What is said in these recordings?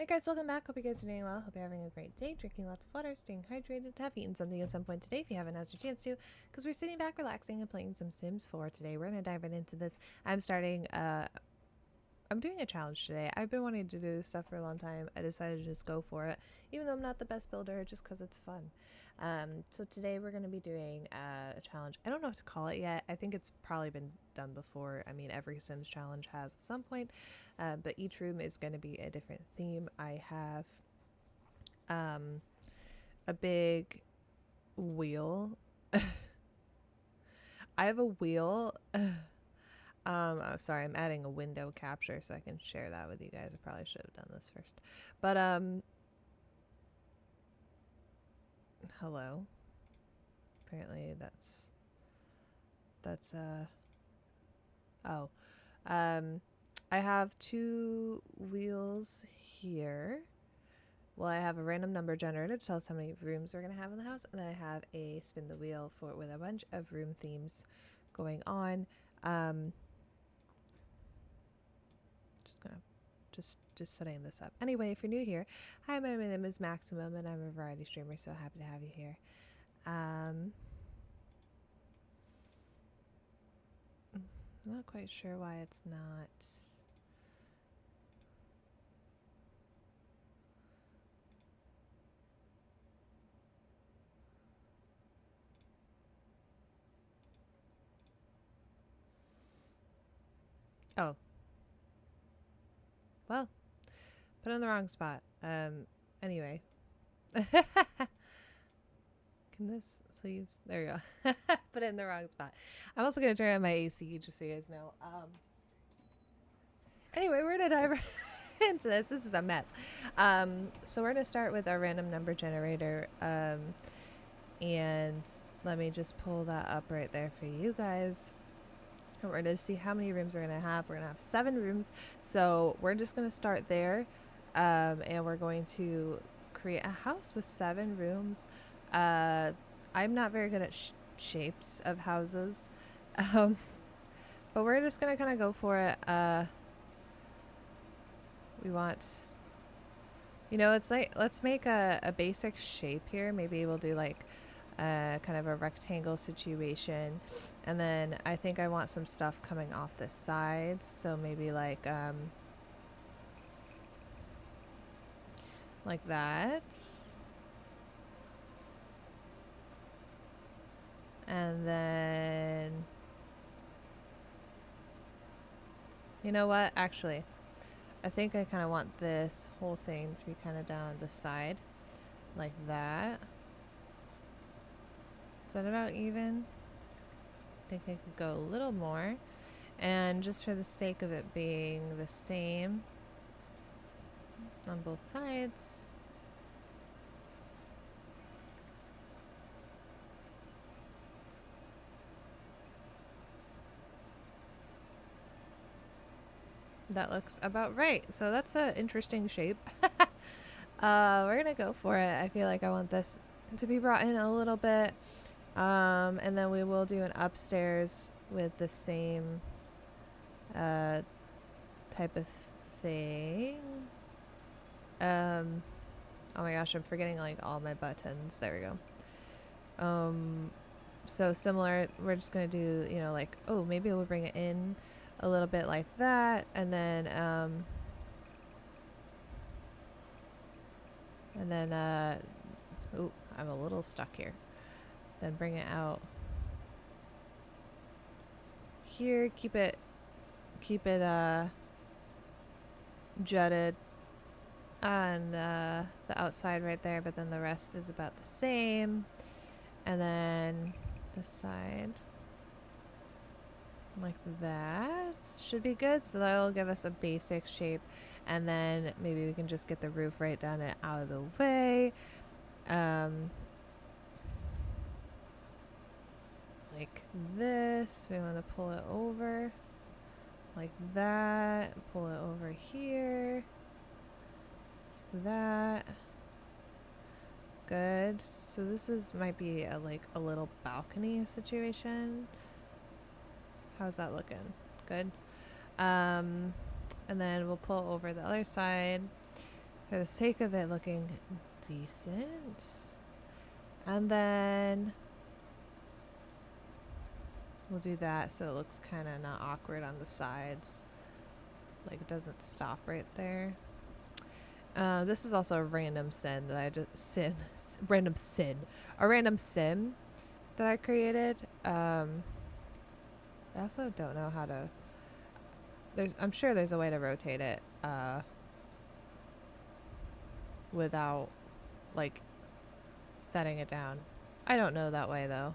Hey guys, welcome back. Hope you guys are doing well. Hope you're having a great day, drinking lots of water, staying hydrated, have eaten something at some point today if you haven't had your chance to, because we're sitting back, relaxing, and playing some Sims 4 today. We're going to dive right into this. I'm doing a challenge today. I've been wanting to do this stuff for a long time. I decided to just go for it, even though I'm not the best builder, just because it's fun. So today we're going to be doing a challenge. I don't know what to call it yet. I think it's probably been done before. I mean, every Sims challenge has at some point, but each room is going to be a different theme. I have a big wheel. I have a wheel. I'm sorry, I'm adding a window capture so I can share that with you guys. I probably should have done this first. But hello. Apparently that's oh. Um I have two wheels here. Well, I have a random number generator to tell us how many rooms we're gonna have in the house, and then I have a spin the wheel for with a bunch of room themes going on. Just gonna just setting this up. Anyway, if you're new here, hi, my name is Maximum, and I'm a variety streamer. So happy to have you here. I'm not quite sure why it's not. Oh, well, put it in the wrong spot. Anyway. Can this please? There you go. Put it in the wrong spot. I'm also gonna turn on my AC just so you guys know. Anyway, we're gonna dive into this. This is a mess. So we're gonna start with our random number generator. And let me just pull that up right there for you guys. And we're gonna see how many rooms we're gonna have. We're gonna have 7 rooms. So we're just gonna start there. And we're going to create a house with 7 rooms. I'm not very good at shapes of houses. Um, but we're just gonna kind of go for it. We want, it's like, let's make a basic shape here. Maybe we'll do like kind of a rectangle situation. And then I think I want some stuff coming off the sides. So maybe like that. And then, you know what? Actually, I think I kind of want this whole thing to be kind of down the side like that. Is that about even? I think I could go a little more. And just for the sake of it being the same on both sides, that looks about right. So that's an interesting shape. We're gonna go for it. I feel like I want this to be brought in a little bit. And then we will do an upstairs with the same type of thing. Oh my gosh, I'm forgetting like all my buttons. There we go. So similar, we're just gonna do, like, oh, maybe we'll bring it in a little bit like that, and then oh, I'm a little stuck here. Then bring it out here, keep it jutted on the outside right there, but then the rest is about the same. And then this side like that should be good. So that'll give us a basic shape, and then maybe we can just get the roof right down it out of the way. Like this. We want to pull it over like that, pull it over here like that. Good. So this is might be like a little balcony situation. How's that looking? Good. And then we'll pull over the other side. for the sake of it looking decent. And then we'll do that so it looks kind of not awkward on the sides. Like it doesn't stop right there. This is also a random sim that I just a random sim that I created. I also don't know how to. I'm sure there's a way to rotate it without like setting it down. I don't know that way though.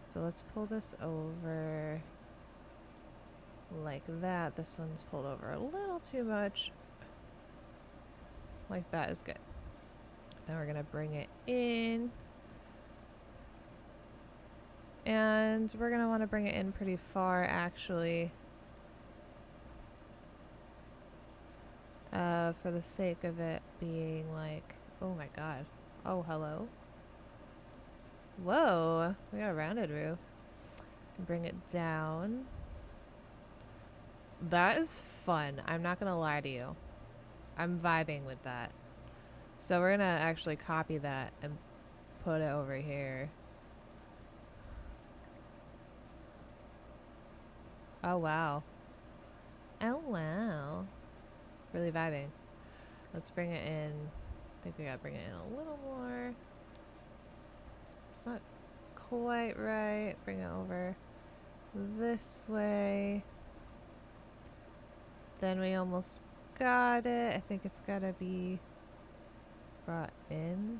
So let's pull this over like that. This one's pulled over a little too much. Like that is good. Then we're gonna bring it in. And we're gonna want to bring it in pretty far actually. For the sake of it being like, oh my god. Oh, hello. Whoa, we got a rounded roof. Bring it down. That is fun. I'm not gonna lie to you. I'm vibing with that. So we're gonna actually copy that and put it over here. Oh wow. Oh wow. Really vibing. Let's bring it in. I think we gotta bring it in a little more. It's not quite right. Bring it over this way. Then we almost got it. I think it's gotta be brought in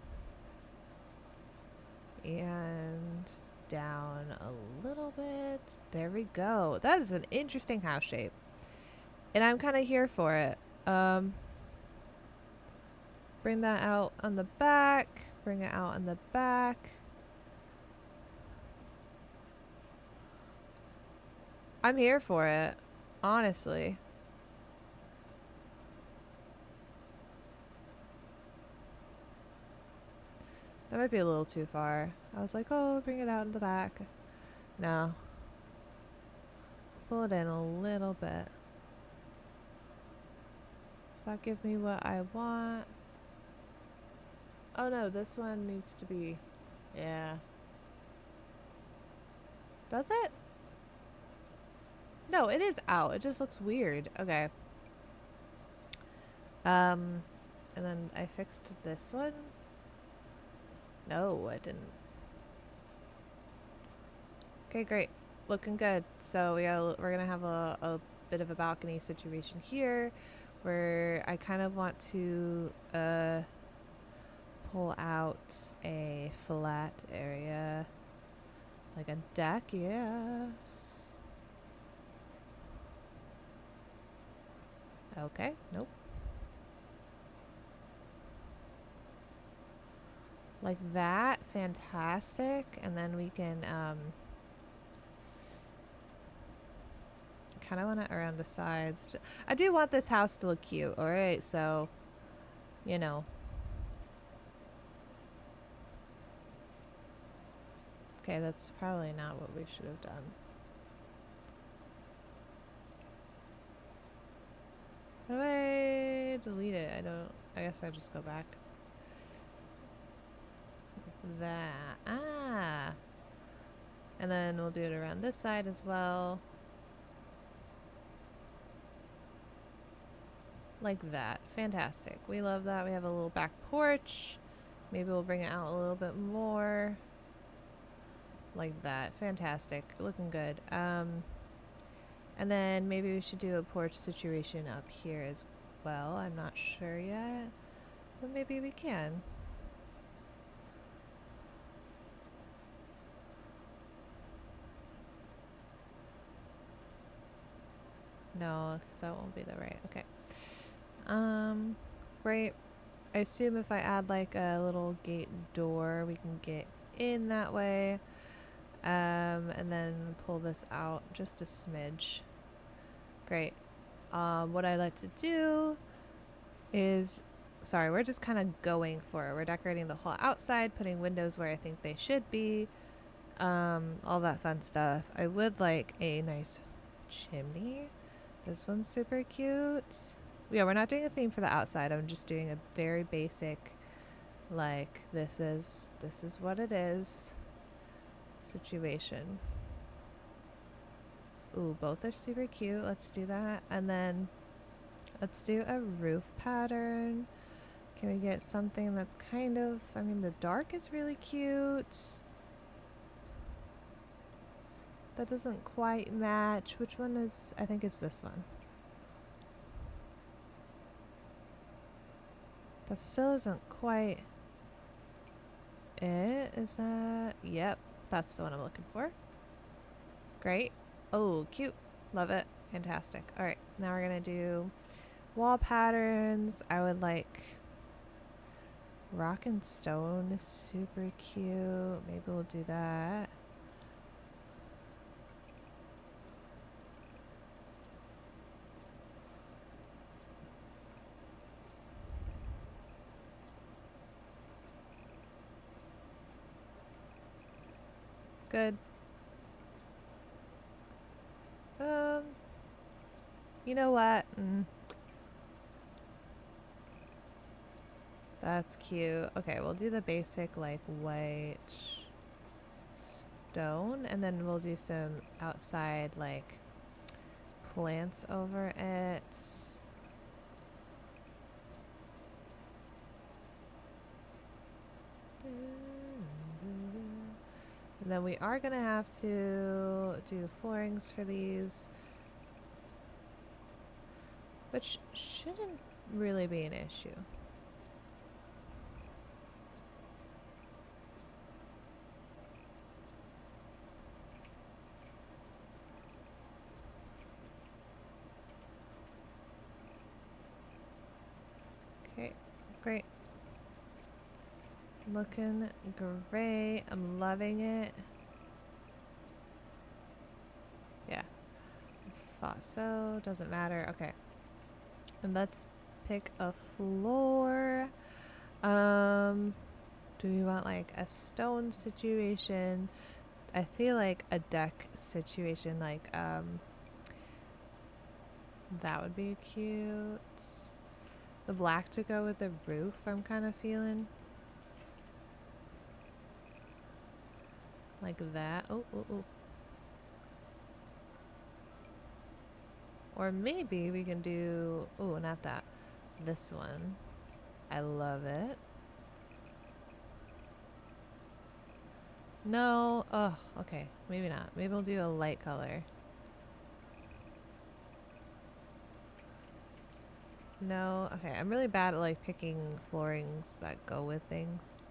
and down a little bit. There we go. That is an interesting house shape. And I'm kind of here for it. Bring that out on the back. Bring it out on the back. I'm here for it, honestly. That might be a little too far. I was like, oh, bring it out in the back. No. Pull it in a little bit. Does that give me what I want? Oh no, this one needs to be... Yeah. Does it? No, it is out. It just looks weird. Okay. And then I fixed this one. No, I didn't. Okay, great. Looking good. So we're gonna have a bit of a balcony situation here, where I kind of want to pull out a flat area, like a deck. Yes. Okay. Nope. Like that. Fantastic. And then we can kind of want it around the sides. I do want this house to look cute. All right, so you know. Okay, that's probably not what we should have done. How do I delete it? I guess I just go back. That. Ah. And then we'll do it around this side as well. Like that. Fantastic. We love that. We have a little back porch. Maybe we'll bring it out a little bit more. Like that. Fantastic. Looking good. And then maybe we should do a porch situation up here as well. I'm not sure yet. But maybe we can. No, because that won't be the right. Okay. Great. I assume if I add like a little gate door, we can get in that way. And then pull this out just a smidge. Great. What I like to do is, sorry, we're just kind of going for it. We're decorating the whole outside, putting windows where I think they should be. All that fun stuff. I would like a nice chimney. This one's super cute. Yeah, we're not doing a theme for the outside. I'm just doing a very basic, like, this is what it is situation. Ooh, both are super cute. Let's do that. And then let's do a roof pattern. Can we get something that's kind of, I mean, the dark is really cute. That doesn't quite match. Which one is, I think it's this one. That still isn't quite it. Is that, yep, that's the one I'm looking for. Great. Oh, cute. Love it. Fantastic. All right, now we're gonna do wall patterns. I would like rock and stone is super cute. Maybe we'll do that. Good. You know what? That's cute. Okay, we'll do the basic like white stone, and then we'll do some outside like plants over it. And then we are gonna have to do floorings for these, which shouldn't really be an issue. Okay, great. Looking great. I'm loving it. Yeah, thought so. Doesn't matter. Okay. And let's pick a floor. Do we want like a stone situation? I feel like a deck situation, like that would be cute. The black to go with the roof, I'm kind of feeling. Like that. Oh, oh, oh. Or maybe we can do, oh, not that. This one. I love it. No. Oh, okay. Maybe not. Maybe we'll do a light color. No. Okay. I'm really bad at like picking floorings that go with things.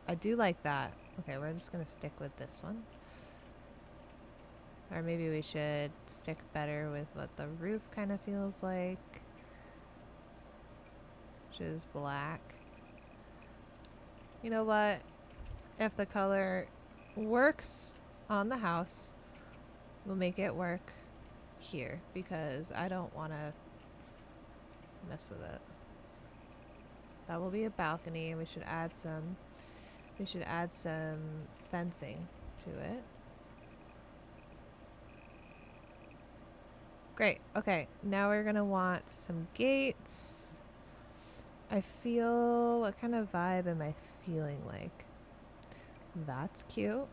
I do like that. Okay, we're just gonna stick with this one. Or maybe we should stick better with what the roof kind of feels like, which is black. You know what? If the color works on the house, we'll make it work here because I don't want to mess with it. That will be a balcony, and we should add some fencing to it. Great. Okay, now we're gonna want some gates. I feel, what kind of vibe am I feeling like? That's cute.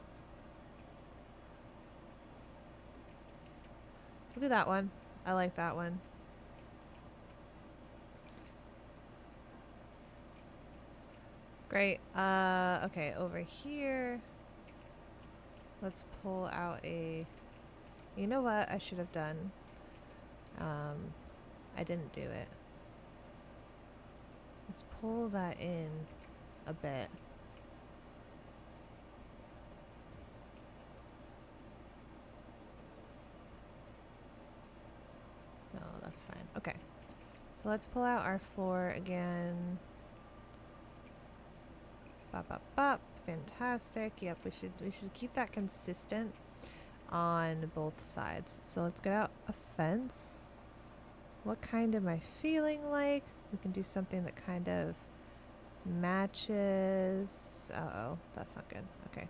We'll do that one. I like that one. Great. Okay, over here. Let's pull out a, you know what I should have done? I didn't do it. Let's pull that in a bit. No, that's fine. Okay. So let's pull out our floor again. Bop, bop, bop. Fantastic. Yep, we should keep that consistent on both sides. So let's get out a fence. What kind am I feeling like? We can do something that kind of matches. Uh-oh, that's not good. Okay.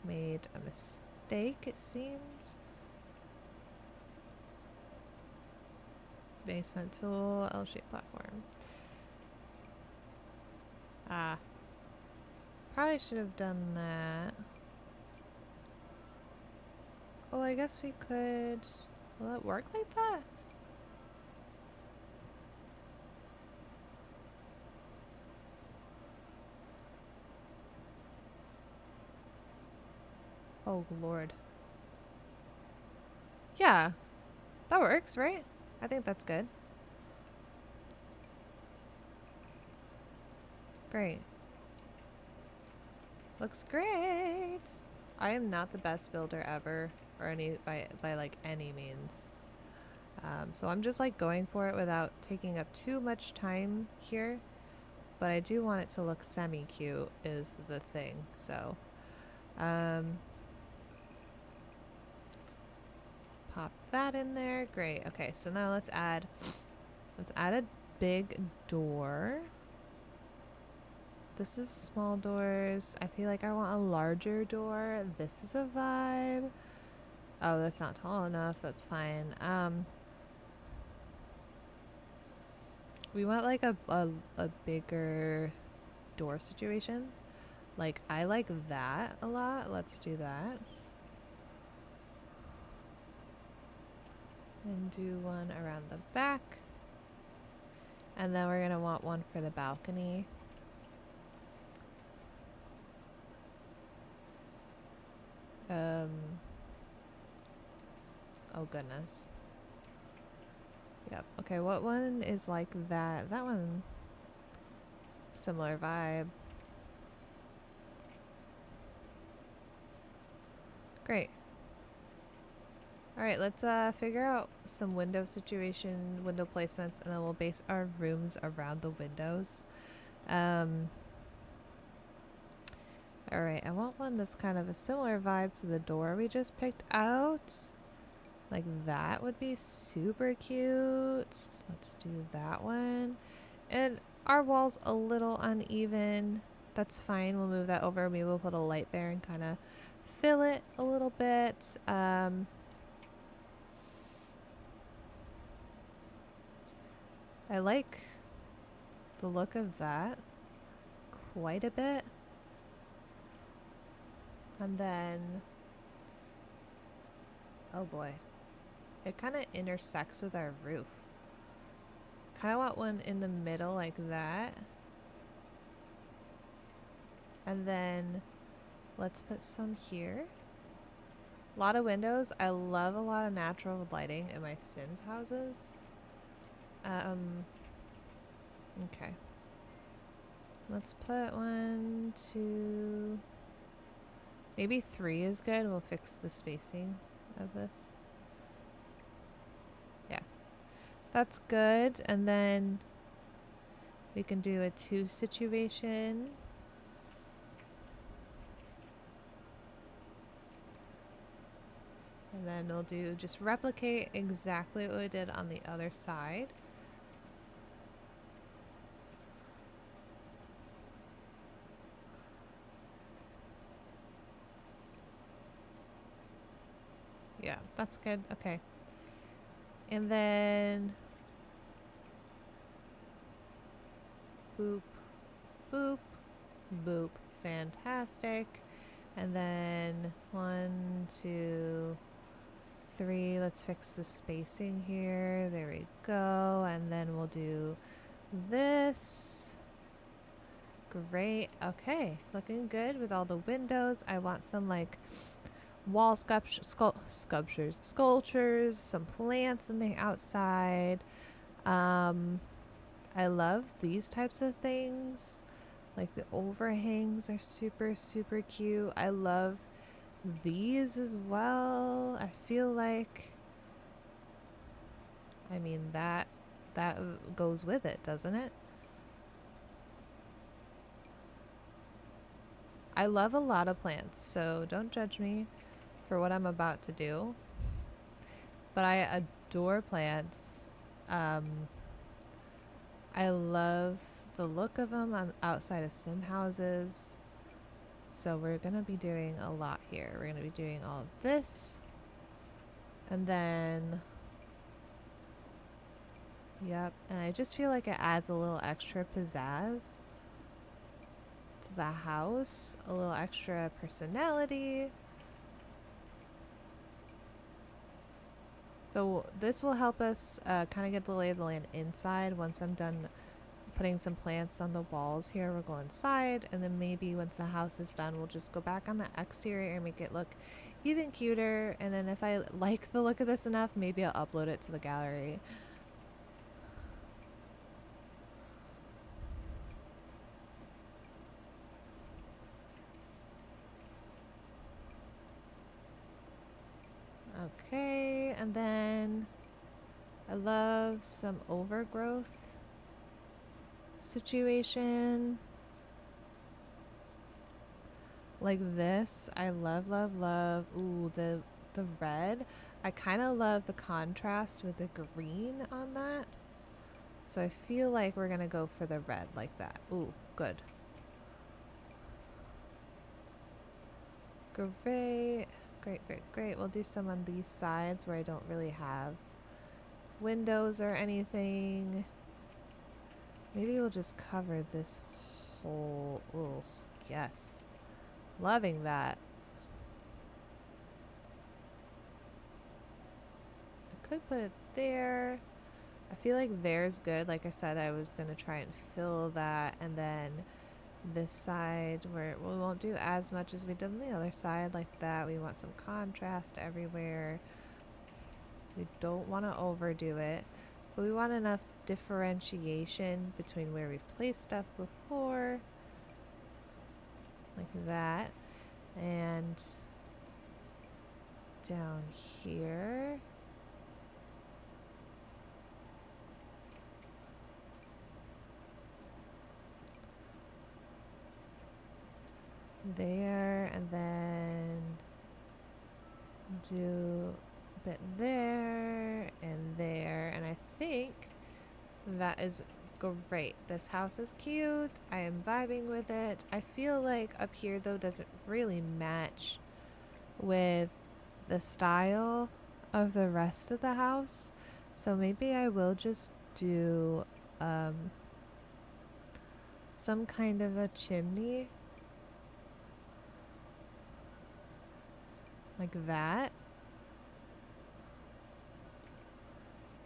Made a mistake, it seems. Basement tool, L-shaped platform. Ah. Probably should have done that. Well, I guess we could... Will it work like that? Oh, Lord. Yeah. That works, right? I think that's good. Great. Looks great. I am not the best builder ever, or any by like any means. So I'm just like going for it without taking up too much time here. But I do want it to look semi-cute is the thing. So, pop that in there. Great. Okay, so now let's add a big door. This is small doors. I feel like I want a larger door. This is a vibe. Oh, that's not tall enough. That's fine. We want like a bigger door situation. Like, I like that a lot. Let's do that. And do one around the back. And then we're going to want one for the balcony. Oh goodness. Yep. Okay, what one is like that? That one, similar vibe. Great. Alright, let's figure out some window placements, and then we'll base our rooms around the windows. Alright, I want one that's kind of a similar vibe to the door we just picked out. Like that would be super cute. Let's do that one. And our wall's a little uneven. That's fine. We'll move that over. Maybe we'll put a light there and kind of fill it a little bit. I like the look of that quite a bit. And then, oh boy, it kind of intersects with our roof. Kind of want one in the middle like that. And then let's put some here. A lot of windows. I love a lot of natural lighting in my Sims houses. Okay. Let's put 1, 2, maybe 3 is good. We'll fix the spacing of this. Yeah. That's good. And then we can do a 2 situation. And then we'll do just replicate exactly what we did on the other side. Yeah, that's good. Okay. And then boop, boop, boop. Fantastic. And then 1, 2, 3. Let's fix the spacing here. There we go. And then we'll do this. Great. Okay. Looking good with all the windows. I want some like wall sculptures, some plants in the outside. I love these types of things. Like the overhangs are super, super cute. I love these as well. I feel like, I mean, that goes with it, doesn't it? I love a lot of plants, so don't judge me for what I'm about to do. But I adore plants. I love the look of them on outside of sim houses. So we're going to be doing a lot here. We're going to be doing all of this. And then Yep, and I just feel like it adds a little extra pizzazz to the house, a little extra personality. So this will help us kind of get the lay of the land inside. Once I'm done putting some plants on the walls here, we'll go inside, and then maybe once the house is done, we'll just go back on the exterior and make it look even cuter. And then if I like the look of this enough, maybe I'll upload it to the gallery. Okay, and then I love some overgrowth situation. Like this. I love, love, love. Ooh, the red. I kind of love the contrast with the green on that. So I feel like we're going to go for the red like that. Ooh, good. Great. Great, great, great. We'll do some on these sides where I don't really have windows or anything. Maybe we'll just cover this whole... Oh, yes. Loving that. I could put it there. I feel like there's good. Like I said, I was going to try and fill that. And then this side where we won't do as much as we did on the other side like that. We want some contrast everywhere. We don't want to overdo it. But we want enough differentiation between where we've placed stuff before. Like that. And down here. There, and then do a bit there and there, and I think that is great. This house is cute. I am vibing with it. I feel like up here though doesn't really match with the style of the rest of the house, so maybe I will just do some kind of a chimney like that.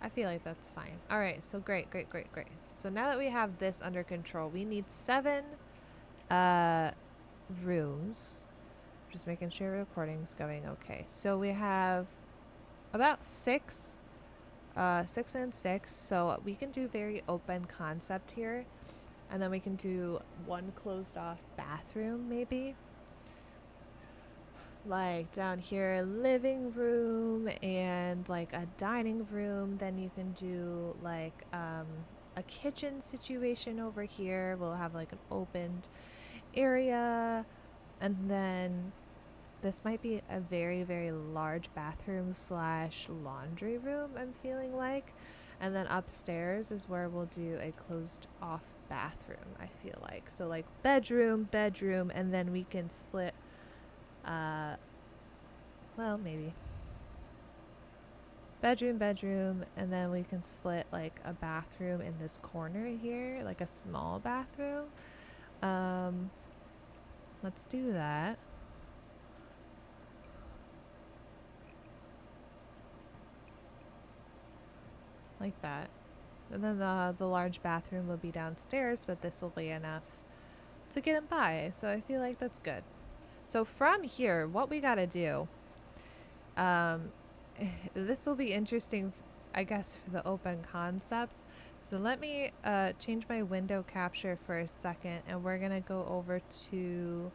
I feel like that's fine. All right, so great, great, great, great. So now that we have this under control, we need 7 rooms. Just making sure recording's going okay. So we have about 6, 6 and 6. So we can do very open concept here. And then we can do 1 closed off bathroom maybe. Like down here, living room and like a dining room. Then you can do like a kitchen situation over here. We'll have like an opened area, and then this might be a very, very large bathroom slash laundry room, I'm feeling like. And then upstairs is where we'll do a closed off bathroom, I feel like. So like bedroom, bedroom, and then we can split well, maybe bedroom, bedroom, and then we can split like a bathroom in this corner here, like a small bathroom. Let's do that. Like that. So then the large bathroom will be downstairs, but this will be enough to get him by. So I feel like that's good. So from here, what we gotta do, this will be interesting, I guess, for the open concept. So let me change my window capture for a second, and we're gonna go over to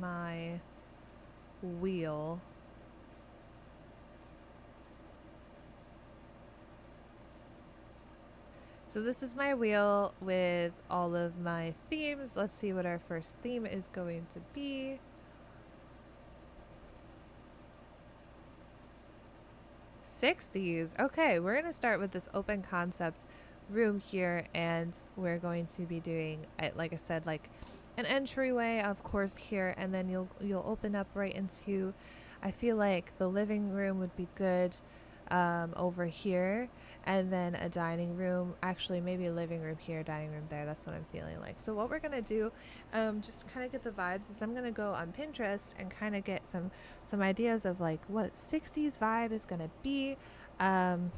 my wheel. So this is my wheel with all of my themes. Let's see what our first theme is going to be. '60s. Okay, we're going to start with this open concept room here, and we're going to be doing, like I said, like an entryway, of course, here, and then you'll open up right into, I feel like the living room would be good. over here, and then a dining room, actually maybe a living room here, dining room there. That's what I'm feeling like. So what we're gonna do, just kind of get the vibes, is I'm gonna go on Pinterest and kind of get some ideas of like what 60s vibe is gonna be. um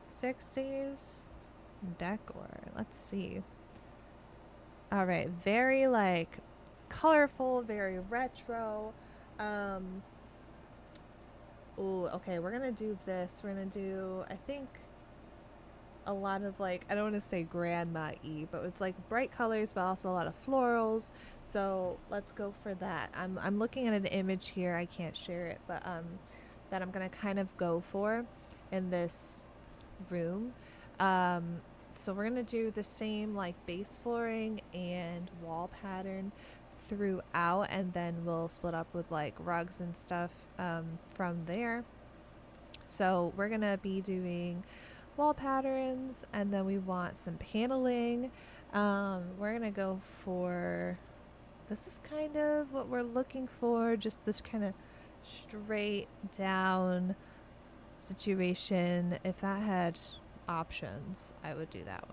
60s decor, let's see. All right, very like colorful, very retro. um Oh, okay, we're gonna do this. We're gonna do, I think, a lot of like, I don't want to say grandma-y, but it's like bright colors, but also a lot of florals. So let's go for that. I'm looking at an image here. I can't share it, but that I'm gonna kind of go for in this room. Um, so we're gonna do the same like base flooring and wall pattern throughout, and then we'll split up with like rugs and stuff from there. So we're gonna be doing wall patterns, and then we want some paneling. We're gonna go for, this is kind of what we're looking for, just this kind of straight down situation. If that had options, I would do that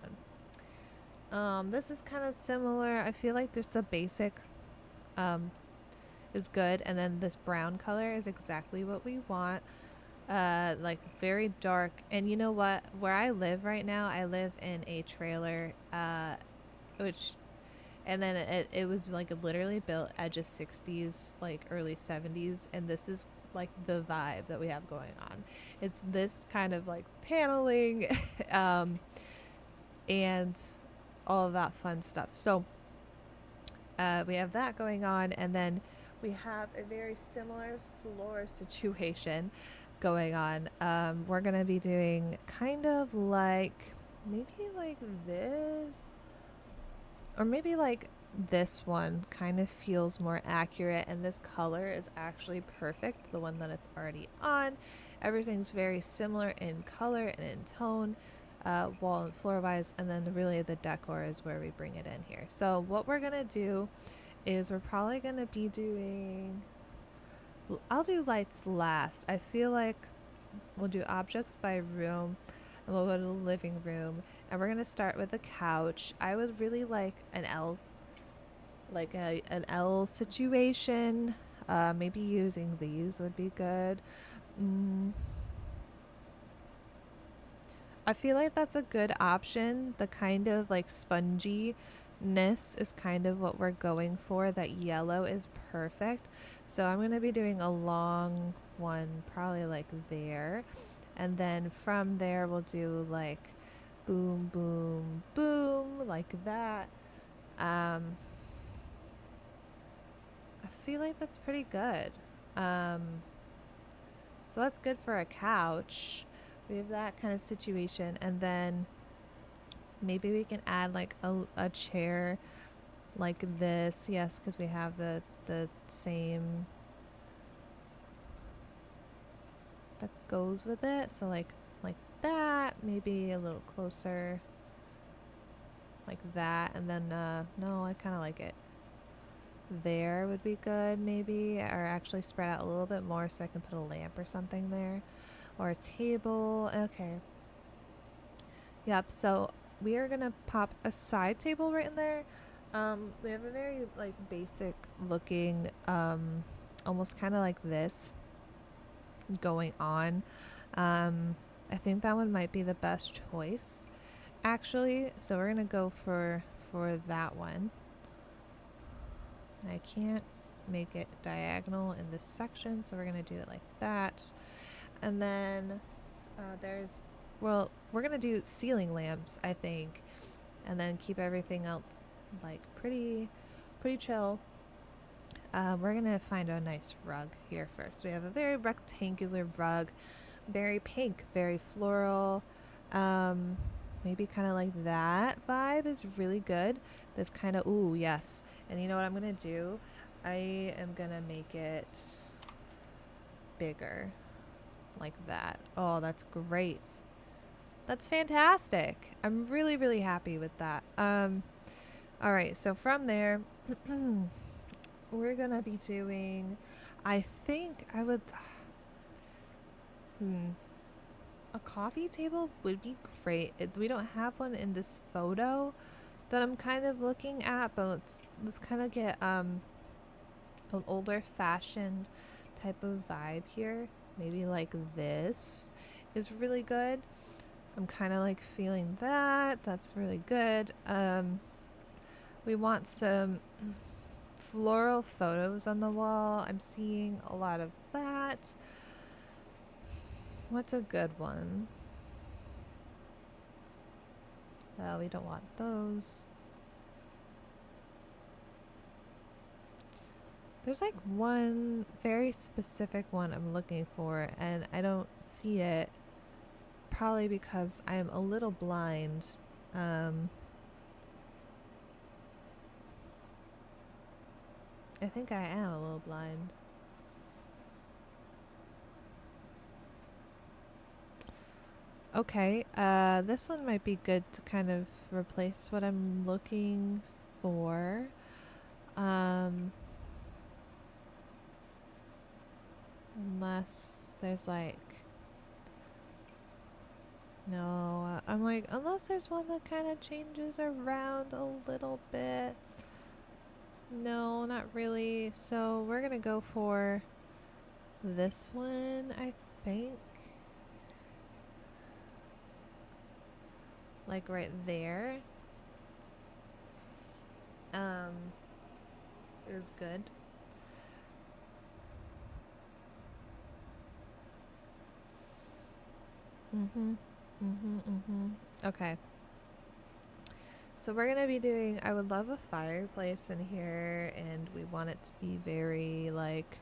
one. This is kind of similar. I feel like there's the basic is good, and then this brown color is exactly what we want. Like very dark. And you know what, where I live right now, I live in a trailer, which, and then it was like literally built at just 60s, like early 70s, and this is like the vibe that we have going on. It's this kind of like paneling and all of that fun stuff. So we have that going on, and then we have a very similar floor situation going on. We're gonna be doing kind of like maybe like this, or maybe like this one kind of feels more accurate, and this color is actually perfect, the one that it's already on. Everything's very similar in color and in tone, wall and floor wise, and then really the decor is where we bring it in here. So what we're gonna do is we're probably gonna be doing, I'll do lights last. I feel like we'll do objects by room, and we'll go to the living room, and we're gonna start with a couch. I would really like an L, like an L situation. Maybe using these would be good. mm, I feel like that's a good option. The kind of like sponginess is kind of what we're going for. That yellow is perfect. So I'm going to be doing a long one, probably like there. And then from there, we'll do like boom, boom, boom, like that. I feel like that's pretty good. Um, so that's good for a couch. We have that kind of situation. And then maybe we can add like a chair like this. Yes, because we have the same that goes with it. So like that, maybe a little closer like that. And then no, I kind of like it there would be good, maybe, or actually spread out a little bit more so I can put a lamp or something there, or a table. Okay, yep. So we are gonna pop a side table right in there. We have a very like basic looking, almost kind of like this going on. I think that one might be the best choice, actually. So we're gonna go for that one. I can't make it diagonal in this section, so we're gonna do it like that. And then well, we're gonna do ceiling lamps, I think, and then keep everything else like pretty chill. We're gonna find a nice rug here first. We have a very rectangular rug, very pink, very floral. Maybe kind of like that vibe is really good. This kind of, ooh, yes. And you know what I'm gonna do? I am gonna make it bigger, like that. Oh, that's great. That's fantastic. I'm really, really happy with that. All right, so from there, we're gonna be doing, I think I would, a coffee table would be great. We don't have one in this photo that I'm kind of looking at, but let's kind of get an older fashioned type of vibe here. Maybe like this is really good. I'm kind of like feeling that. That's really good. We want some floral photos on the wall. I'm seeing a lot of that. What's a good one? Well, we don't want those. There's like one very specific one I'm looking for, and I don't see it. Probably because I'm a little blind. I think I am a little blind. Okay, this one might be good to kind of replace what I'm looking for. Unless there's like, no, I'm like, unless there's one that kind of changes around a little bit. No, not really. So we're gonna go for this one, I think. Like right there. Is good. Okay. So we're gonna be doing, I would love a fireplace in here, and we want it to be very like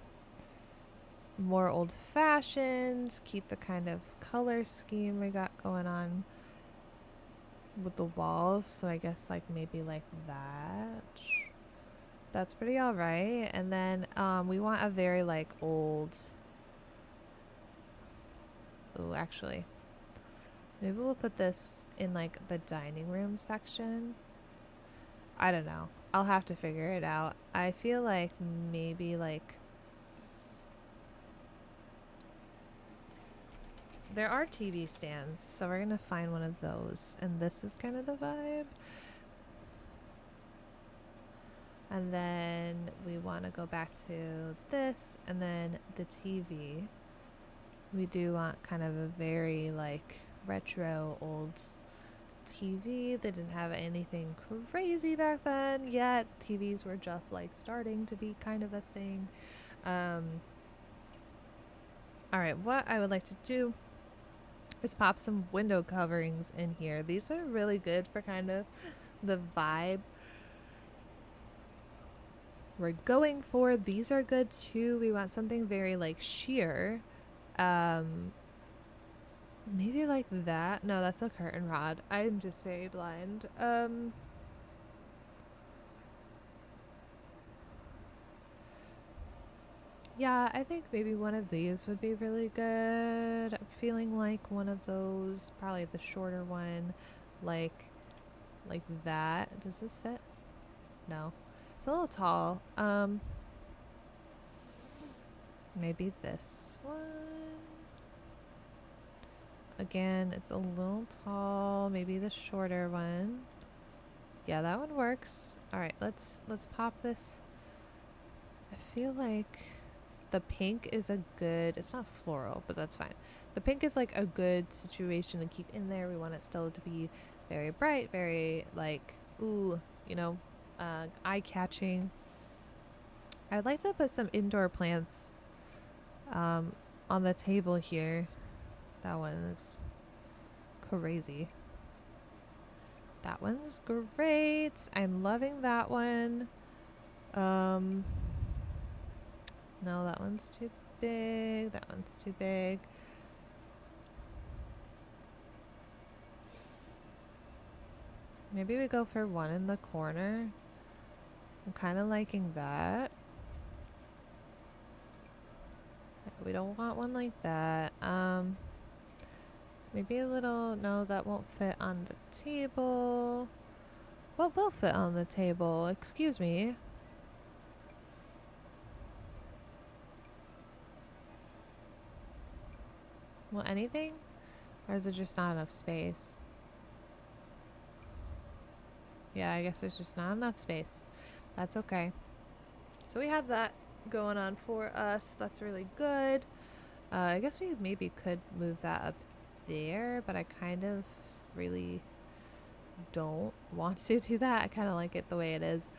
more old fashioned, keep the kind of color scheme we got going on with the walls. So I guess like maybe like that. That's pretty alright. And then we want a very like old, oh actually, maybe we'll put this in like the dining room section. I don't know. I'll have to figure it out. I feel like maybe like there are TV stands, so we're gonna find one of those, and this is kind of the vibe. And then we want to go back to this, and then the TV. We do want kind of a very like retro old TV. They didn't have anything crazy back then yet. TVs were just like starting to be kind of a thing. All right, what I would like to do is pop some window coverings in here. These are really good for kind of the vibe we're going for. These are good too. We want something very like sheer. Maybe like that. No, that's a curtain rod. I'm just very blind. Yeah, I think maybe one of these would be really good. I'm feeling like one of those, probably the shorter one, like that. Does this fit? No. It's a little tall. Maybe this one. Again, it's a little tall. Maybe the shorter one. Yeah, that one works. All right, let's pop this. I feel like the pink is a good, it's not floral, but that's fine. The pink is like a good situation to keep in there. We want it still to be very bright, very like, ooh, you know, eye-catching. I would like to put some indoor plants on the table here. That one is crazy. That one's great. I'm loving that one. No, that one's too big. That one's too big. Maybe we go for one in the corner. I'm kind of liking that. We don't want one like that. Maybe a little, no, that won't fit on the table. What will fit on the table? Excuse me. Well, anything? Or is it just not enough space? Yeah, I guess there's just not enough space. That's okay. So we have that going on for us. That's really good. I guess we maybe could move that up there, but I kind of really don't want to do that. I kind of like it the way it is.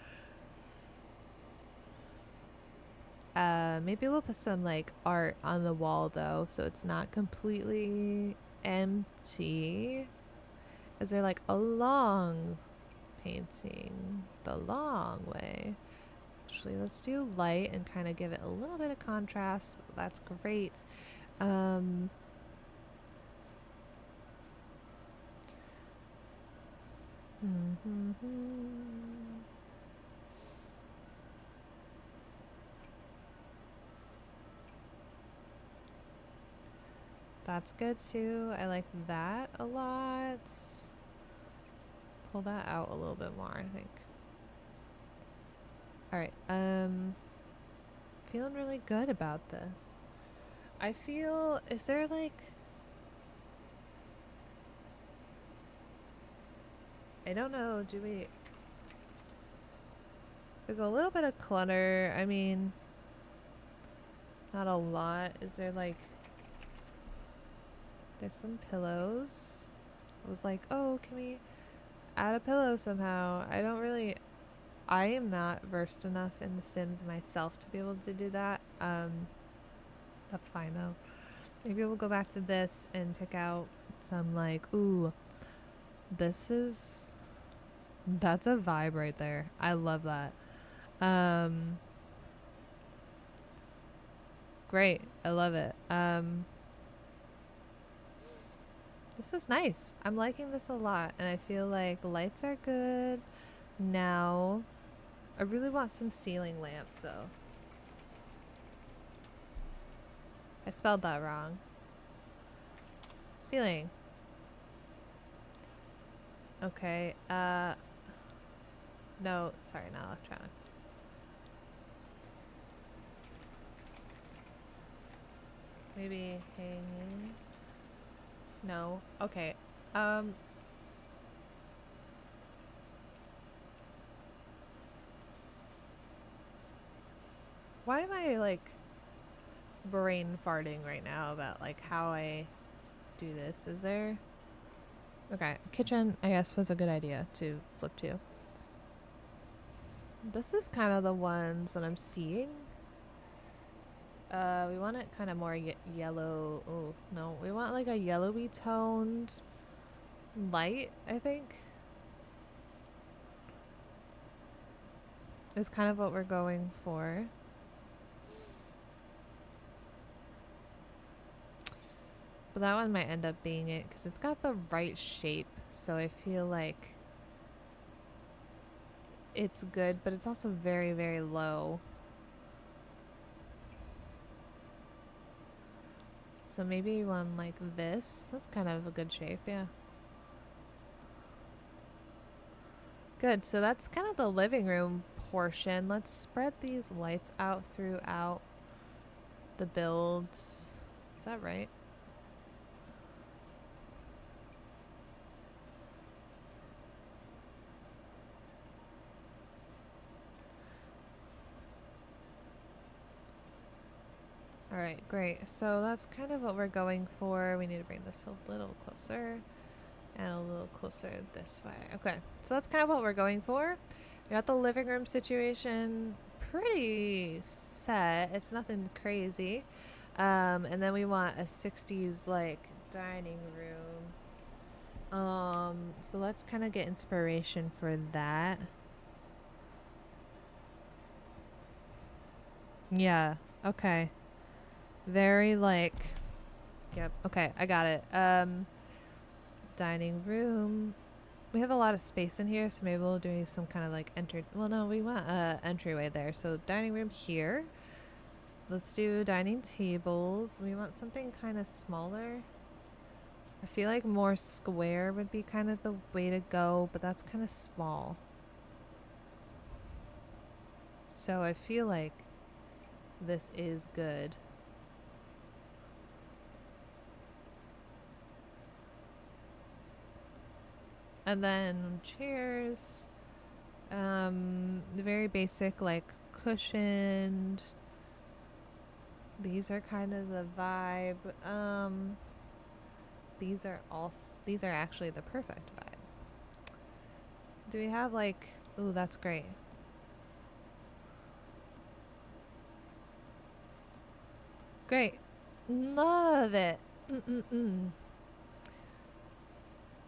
Maybe we'll put some like art on the wall though, so it's not completely empty. Is there like a long painting the long way? Actually, let's do light and kind of give it a little bit of contrast. That's great. Um, That's good too. I like that a lot. Pull that out a little bit more, I think. All right. Feeling really good about this. I feel, is there like, I don't know, do we, there's a little bit of clutter. I mean, not a lot. Is there like, there's some pillows. I was like, oh, can we add a pillow somehow? I am not versed enough in The Sims myself to be able to do that. That's fine though. Maybe we'll go back to this and pick out some like, ooh, that's a vibe right there. I love that. Great. I love it. This is nice. I'm liking this a lot, and I feel like lights are good. Now, I really want some ceiling lamps though. I spelled that wrong. Ceiling. Okay, no, sorry, not electronics. Maybe hanging. No. Okay. Why am I like brain farting right now about like how I do this? Is there? Okay, kitchen I guess was a good idea to flip to. This is kind of the ones that I'm seeing. We want it kind of more yellow. Oh, no. We want like a yellowy toned light, I think. Is kind of what we're going for. But that one might end up being it because it's got the right shape. So I feel like it's good, but it's also very, very low. So maybe one like this. That's kind of a good shape, yeah. Good, so that's kind of the living room portion. Let's spread these lights out throughout the builds. Is that right? All right, great. So that's kind of what we're going for. We need to bring this a little closer and a little closer this way. Okay, so that's kind of what we're going for. We got the living room situation pretty set. It's nothing crazy. And then we want a 60s like dining room. So let's kind of get inspiration for that. Yeah, okay. Very like, yep, okay, I got it. Dining room. We have a lot of space in here, so maybe we'll do some kind of like well, no, we want a entryway there. So dining room here. Let's do dining tables. We want something kind of smaller. I feel like more square would be kind of the way to go, but that's kind of small. So I feel like this is good. And then chairs, the very basic, like cushioned. These are kind of the vibe. These are actually the perfect vibe. Do we have like, ooh, that's great. Great. Love it. Mm-mm-mm.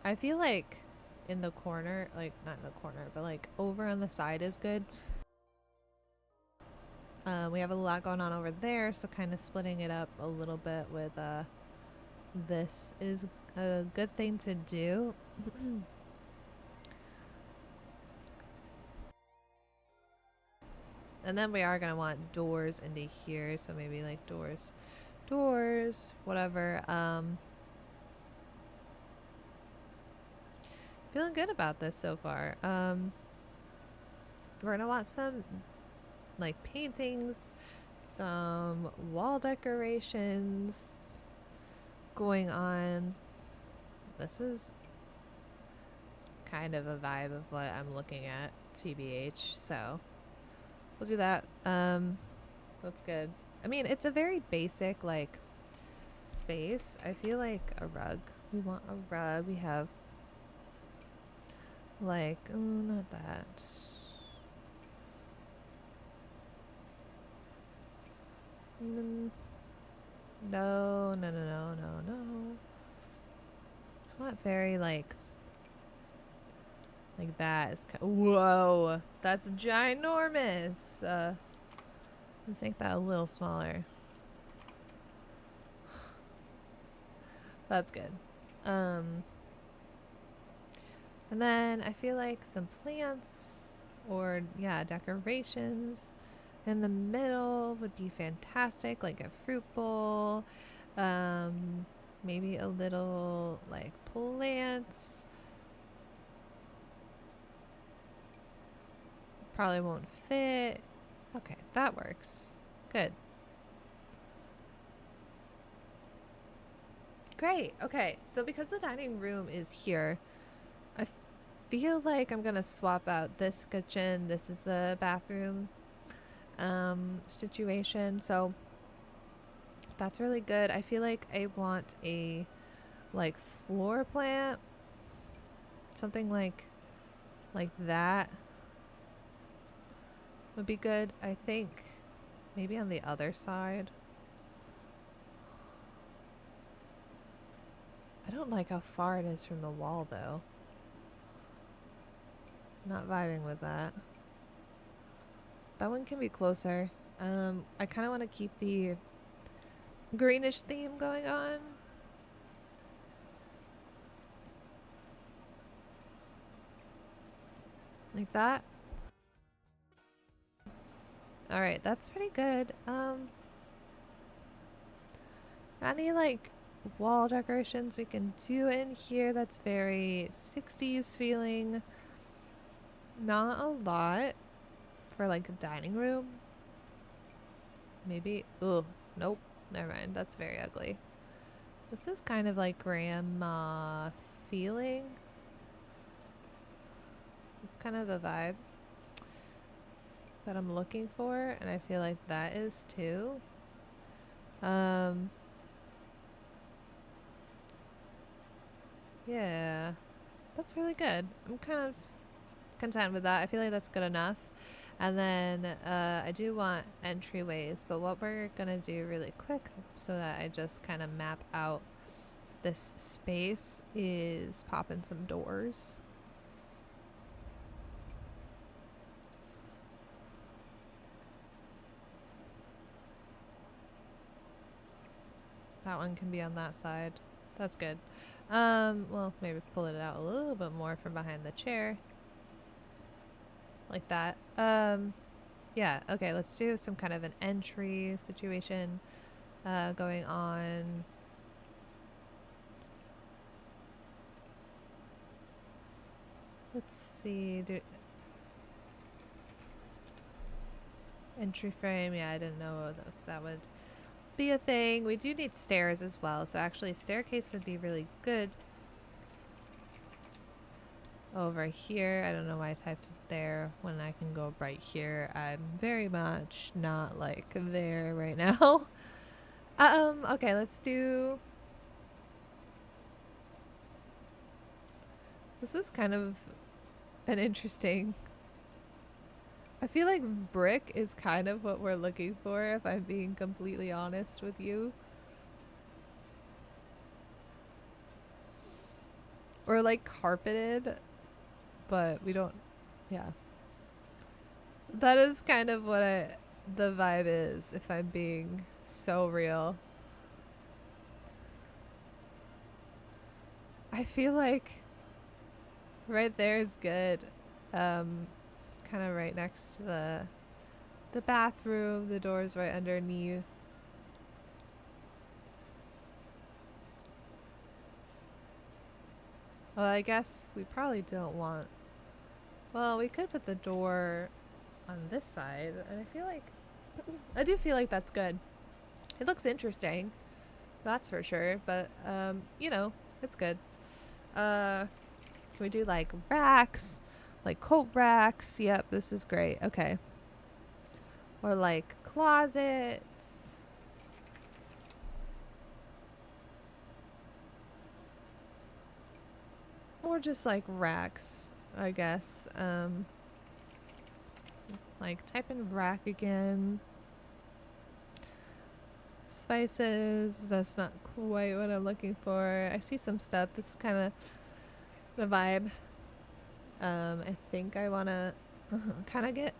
I feel like in the corner, like not in the corner, but like over on the side is good. We have a lot going on over there, so kind of splitting it up a little bit with this is a good thing to do. And then we are going to want doors into here, so maybe like doors, whatever. Feeling good about this so far. We're going to want some like paintings, some wall decorations going on. This is kind of a vibe of what I'm looking at, TBH, so we'll do that. That's good. I mean, it's a very basic like space. I feel like a rug. We want a rug. We have like, oh, not that. No. Not very like that is whoa, that's ginormous. Let's make that a little smaller. That's good. And then I feel like some plants or yeah, decorations in the middle would be fantastic, like a fruit bowl, maybe a little like plants. Probably won't fit. Okay, that works. Good. Great. Okay, so because the dining room is here, I feel like I'm gonna swap out this kitchen. This is a bathroom situation. So that's really good. I feel like I want a like floor plant, something like that would be good. I think maybe on the other side. I don't like how far it is from the wall though. Not vibing with that. That one can be closer. I kind of want to keep the greenish theme going on. Like that. Alright, that's pretty good. Any like wall decorations we can do in here that's very 60s feeling. Not a lot for like a dining room. Maybe. Ugh. Nope. Never mind. That's very ugly. This is kind of like grandma feeling. It's kind of the vibe that I'm looking for, and I feel like that is too. Yeah, that's really good. I'm kind of content with that. I feel like that's good enough. And then I do want entryways, but what we're gonna do really quick so that I just kind of map out this space is pop in some doors. That one can be on that side. That's good. Well, maybe pull it out a little bit more from behind the chair. Like that. Yeah, okay, let's do some kind of an entry situation going on. Let's see. Entry frame. Yeah, I didn't know if that would be a thing. We do need stairs as well, so actually staircase would be really good. over here. I don't know why I typed it there when I can go right here. I'm very much not like there right now. Okay, let's do. This is kind of an interesting. I feel like brick is kind of what we're looking for, if I'm being completely honest with you. Or like carpeted, but we don't. Yeah. That is kind of what the vibe is, if I'm being so real. I feel like right there is good. Kind of right next to the bathroom. The door's right underneath. Well, I guess we probably don't want. Well, we could put the door on this side, and I do feel like that's good. It looks interesting, that's for sure. But you know, it's good. Can we do like racks, like coat racks? Yep, this is great. Okay. Or like closets. Or just like racks, I guess. Like type in rack again. Spices, that's not quite what I'm looking for. I see some stuff. This is kind of the vibe. I think I want to kind of get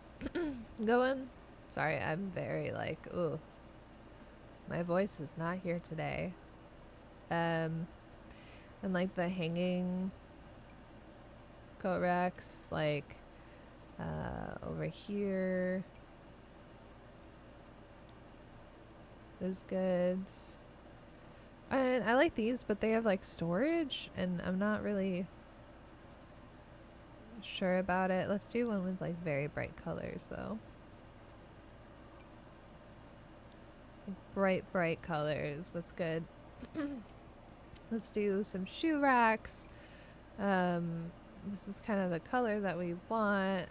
going. Sorry, I'm very like, ooh. My voice is not here today. And like the hanging coat racks, like over here is good. And I like these, but they have like storage, and I'm not really sure about it. Let's do one with like very bright colors though. Bright colors. That's good. Let's do some shoe racks. This is kind of the color that we want.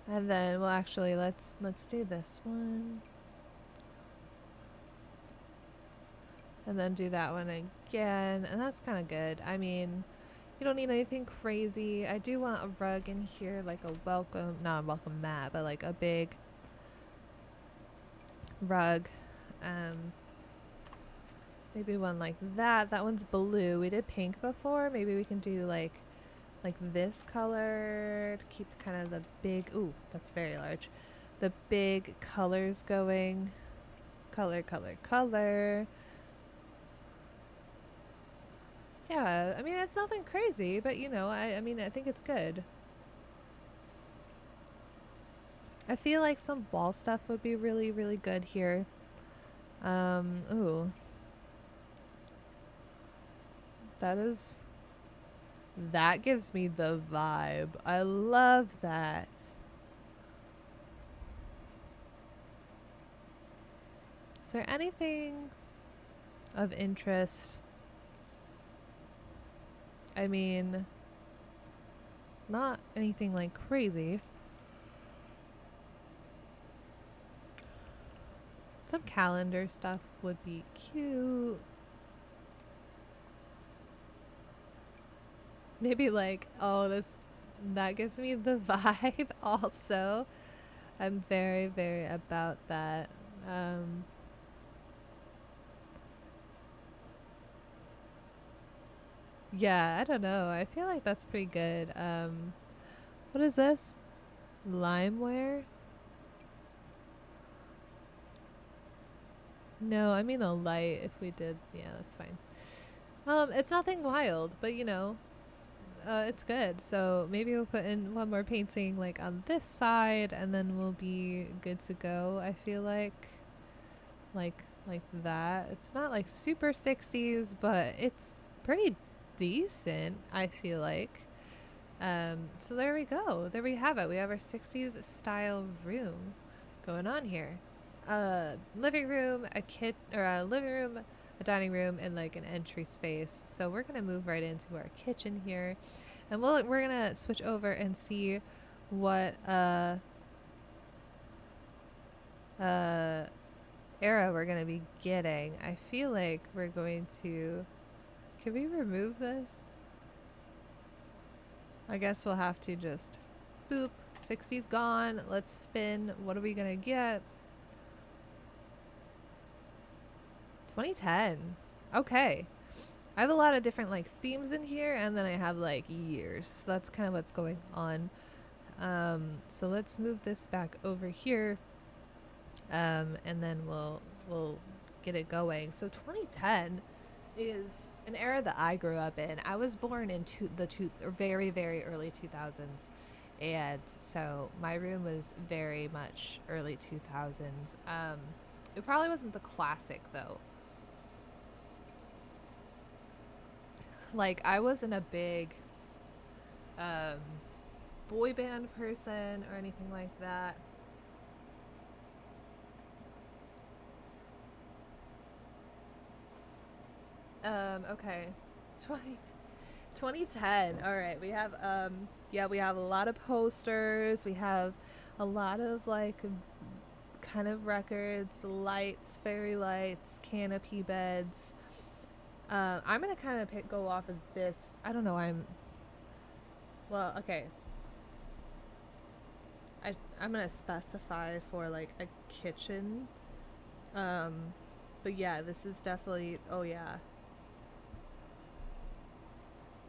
And then, well, actually, let's do this one. And then do that one again. And that's kind of good. I mean, you don't need anything crazy. I do want a rug in here, like a welcome, not a welcome mat, but like a big rug. Maybe one like that. That one's blue. We did pink before. Maybe we can do like this color to keep kind of the big, ooh, that's very large. The big colors going. Color. Yeah, I mean, it's nothing crazy, but you know, I mean, I think it's good. I feel like some wall stuff would be really, really good here. Ooh. That gives me the vibe. I love that. Is there anything of interest? I mean, not anything like crazy. Some calendar stuff would be cute. Maybe like, oh, that gives me the vibe also. I'm very, very about that. Yeah, I don't know. I feel like that's pretty good. What is this? Limeware? No, I mean a light if we did. Yeah, that's fine. It's nothing wild, but you know, it's good. So maybe we'll put in one more painting like on this side, and then we'll be good to go. I feel like that. It's not like super 60s, but it's pretty decent, I feel like. So there we go. There we have it. We have our 60s style room going on here. Living room, a living room, a dining room and like an entry space. So we're gonna move right into our kitchen here, and we're gonna switch over and see what era we're gonna be getting. I feel like we're going to. Can we remove this? I guess we'll have to just boop. 60's gone. Let's spin. What are we gonna get? 2010. Okay. I have a lot of different like themes in here, and then I have like years. So that's kind of what's going on. So let's move this back over here, and then we'll get it going. So 2010 is an era that I grew up in. I was born in very very early 2000s, and so my room was very much early 2000s. It probably wasn't the classic though. Like I wasn't a big um, boy band person or anything like that. Okay. 20, 2010. All right. We have yeah, we have a lot of posters. We have a lot of like kind of records, lights, fairy lights, canopy beds. I'm gonna kind of go off of this. I don't know. Well, okay. I'm gonna specify for like a kitchen. Um, but yeah, this is definitely. Oh yeah,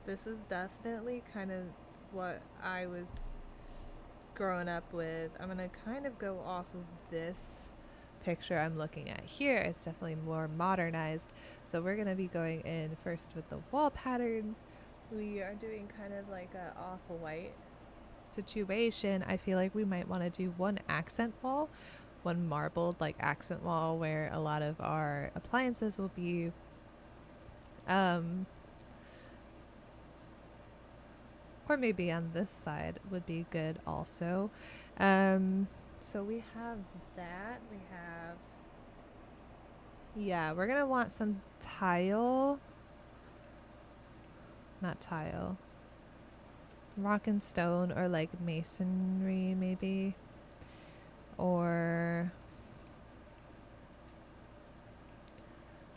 this is definitely kind of what I was growing up with. I'm gonna kind of go off of this picture I'm looking at here. It's definitely more modernized. So we're gonna be going in first with the wall patterns. We are doing kind of like a off-white situation. I feel like we might want to do one accent wall, one marbled like accent wall where a lot of our appliances will be. Um, or maybe on this side would be good also. So we have that. We have. Yeah, we're gonna want some tile. Not tile. Rock and stone or like masonry maybe. Or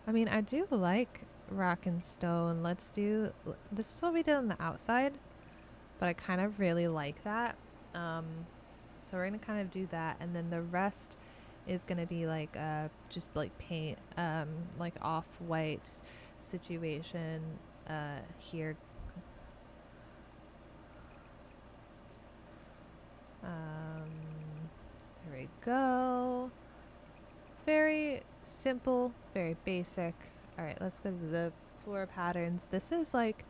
I mean, I do like rock and stone. Let's do this is what we did on the outside, but I kind of really like that. Um, so we're gonna kind of do that, and then the rest is gonna be like just like paint, like off-white situation here. There we go. Very simple, very basic. All right, let's go to the floor patterns. This is like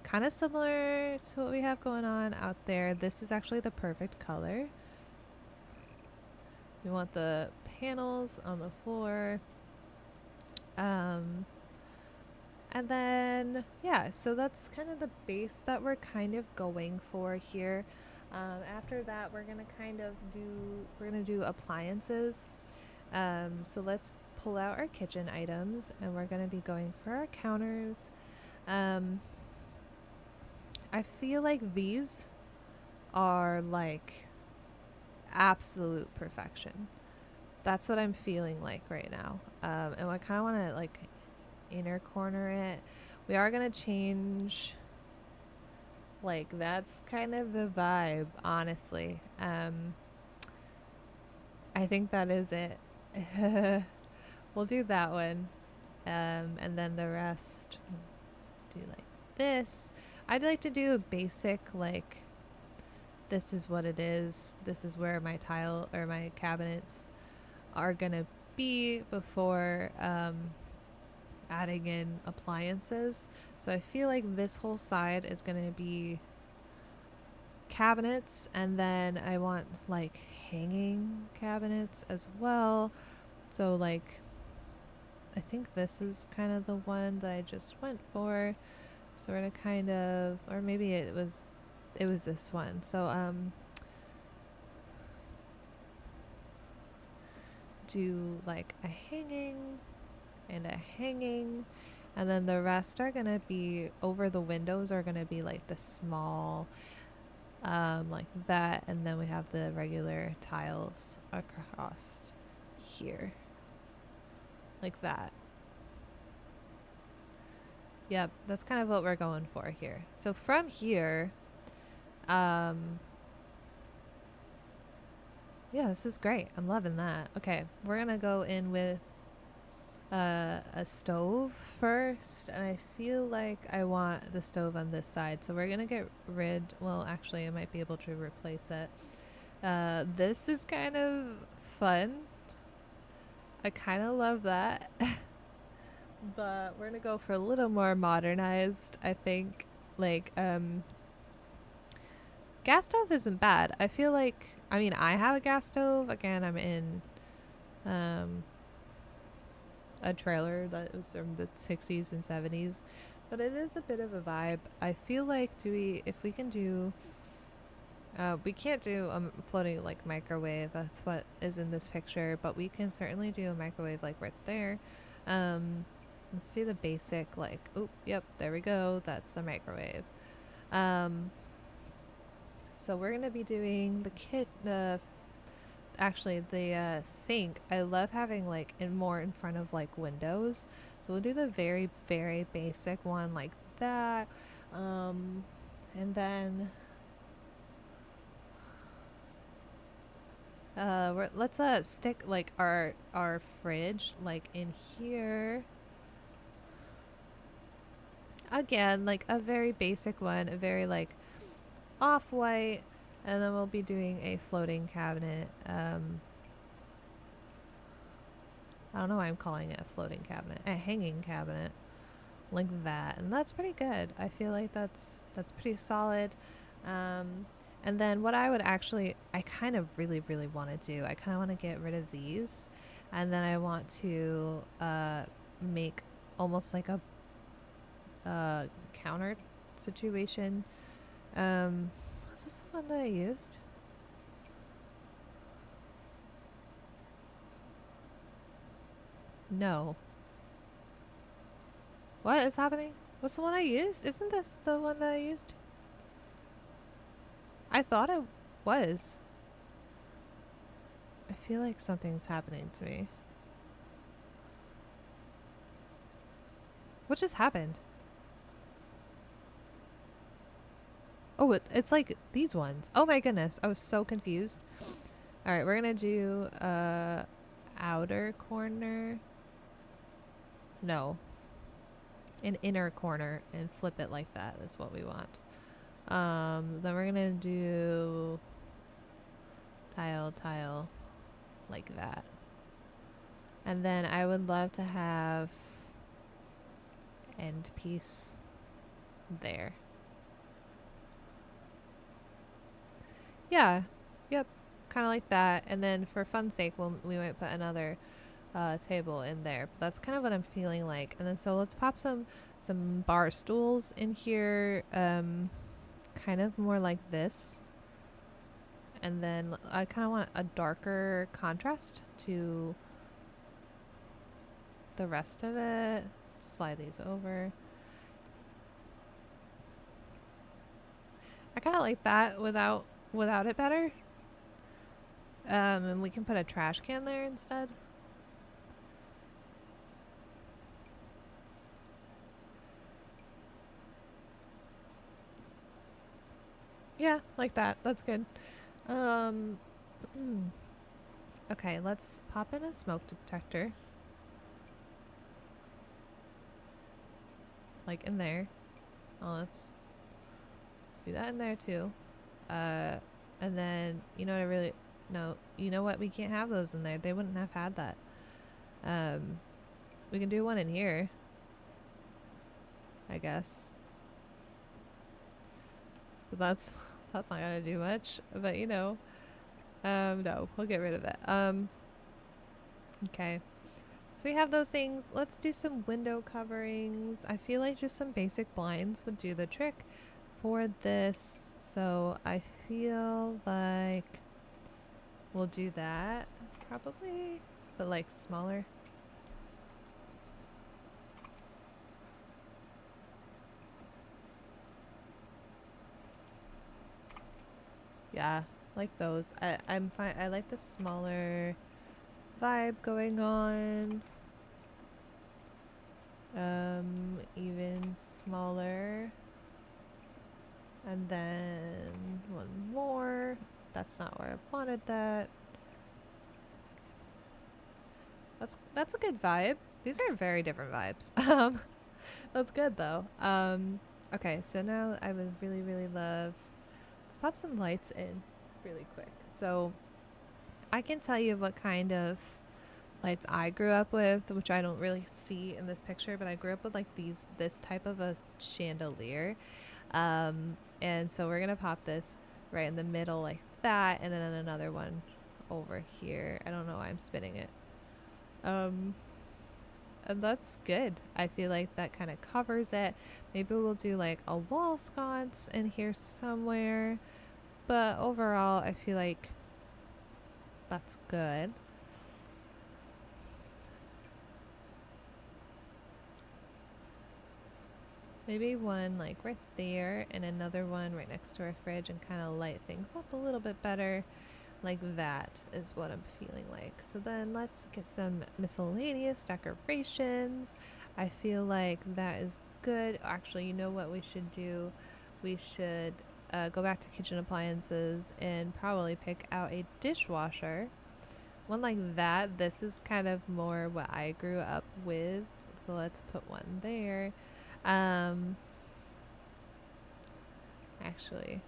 kind of similar to what we have going on out there. This is actually the perfect color. We want the panels on the floor. And then, yeah, so that's kind of the base that we're kind of going for here. After that, we're going to do appliances. So let's pull out our kitchen items, and we're going to be going for our counters. I feel like these are like absolute perfection. That's what I'm feeling like right now. And I kind of want to like inner corner it. We are going to change, like that's kind of the vibe, honestly. I think that is it. We'll do that one. And then the rest do like this. I'd like to do a basic like this is what it is. This is where my tile or my cabinets are gonna be before adding in appliances. So I feel like this whole side is gonna be cabinets, and then I want like hanging cabinets as well. So like I think this is kind of the one that I just went for. So we're gonna kind of, or maybe it was this one. So do like a hanging and a hanging. And then the rest are gonna be over the windows are gonna be like the small, like that. And then we have the regular tiles across here, like that. Yep, that's kind of what we're going for here. So from here, yeah, this is great. I'm loving that. Okay, we're gonna go in with a stove first, and I feel like I want the stove on this side, so we're gonna get rid, well, actually I might be able to replace it. This is kind of fun. I kind of love that. But we're gonna go for a little more modernized, I think. Like, gas stove isn't bad. I feel like, I mean, I have a gas stove. Again, I'm in a trailer that was from the 60s and 70s, but it is a bit of a vibe. I feel like if we can do, we can't do a floating like microwave. That's what is in this picture, but we can certainly do a microwave like right there. Let's see the basic, like, oh, yep, there we go. That's the microwave. So we're gonna be doing actually the sink. I love having like more in front of like windows. So we'll do the very, very basic one like that. And then let's stick like our fridge like in here. Again, like a very basic one, a very like off-white, and then we'll be doing a floating cabinet. I don't know why I'm calling it a floating cabinet, a hanging cabinet, like that, and that's pretty good. I feel like that's pretty solid. And then what I would actually, I kind of really want to do, I kind of want to get rid of these, and then I want to make almost like a counter situation. Was this the one that I used? No. What is happening? What's the one I used? Isn't this the one that I used? I thought it was. I feel like something's happening to me. What just happened? Oh, it's like these ones. Oh my goodness. I was so confused. All right, we're going to do outer corner. No. An inner corner and flip it like that is what we want. Then we're going to do tile like that. And then I would love to have end piece there. Yeah. Yep. Kind of like that. And then for fun's sake, we might put another table in there. But that's kind of what I'm feeling like. And then so let's pop some bar stools in here, kind of more like this. And then I kind of want a darker contrast to the rest of it. Slide these over. I kind of like that without it better. And we can put a trash can there instead. Yeah, like that. That's good. Okay, let's pop in a smoke detector. Like in there. Oh, let's do that in there too. And then, you know what I really... No, you know what? We can't have those in there. They wouldn't have had that. We can do one in here, I guess. But that's not gonna do much. But you know, no, we'll get rid of it. Okay. So we have those things. Let's do some window coverings. I feel like just some basic blinds would do the trick for this. So I feel like we'll do that probably, but like smaller. Yeah, like those. I'm fine. I like the smaller vibe going on. Even smaller. And then one more. That's not where I wanted that. That's a good vibe. These are very different vibes. That's good though. Okay, so now I would really, really love. Let's pop some lights in really quick. So I can tell you what kind of lights I grew up with, which I don't really see in this picture, but I grew up with like this type of a chandelier. And so we're gonna pop this right in the middle like that, and then another one over here. I don't know why I'm spinning it. And that's good. I feel like that kind of covers it. Maybe we'll do like a wall sconce in here somewhere. But overall, I feel like that's good. Maybe one like right there and another one right next to our fridge and kind of light things up a little bit better. Like that is what I'm feeling like. So then let's get some miscellaneous decorations. I feel like that is good. Actually, you know what we should do? We should go back to kitchen appliances and probably pick out a dishwasher. One like that. This is kind of more what I grew up with. So let's put one there. Actually,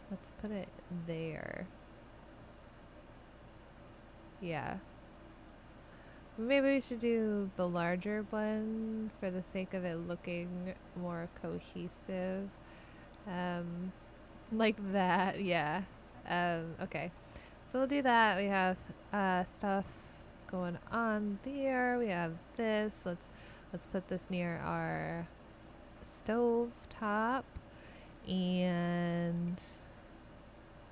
let's put it there. Yeah. Maybe we should do the larger one for the sake of it looking more cohesive. Like that, yeah. Okay. So we'll do that. We have stuff going on there. We have this. Let's put this near our stove top. And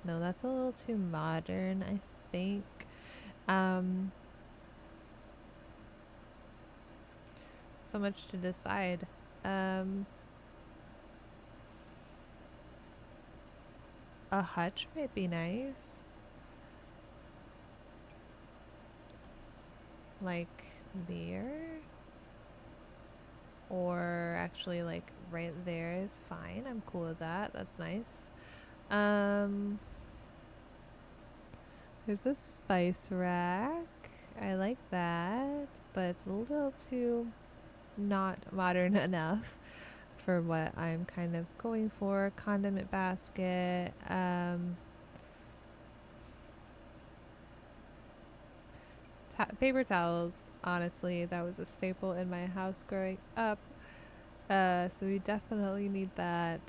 no, that's a little too modern, I think. So much to decide. A hutch might be nice. Like there. Or actually like right there is fine. I'm cool with that. That's nice. There's a spice rack. I like that, but it's a little too not modern enough for what I'm kind of going for. Condiment basket. Paper towels. Honestly, that was a staple in my house growing up. So we definitely need that.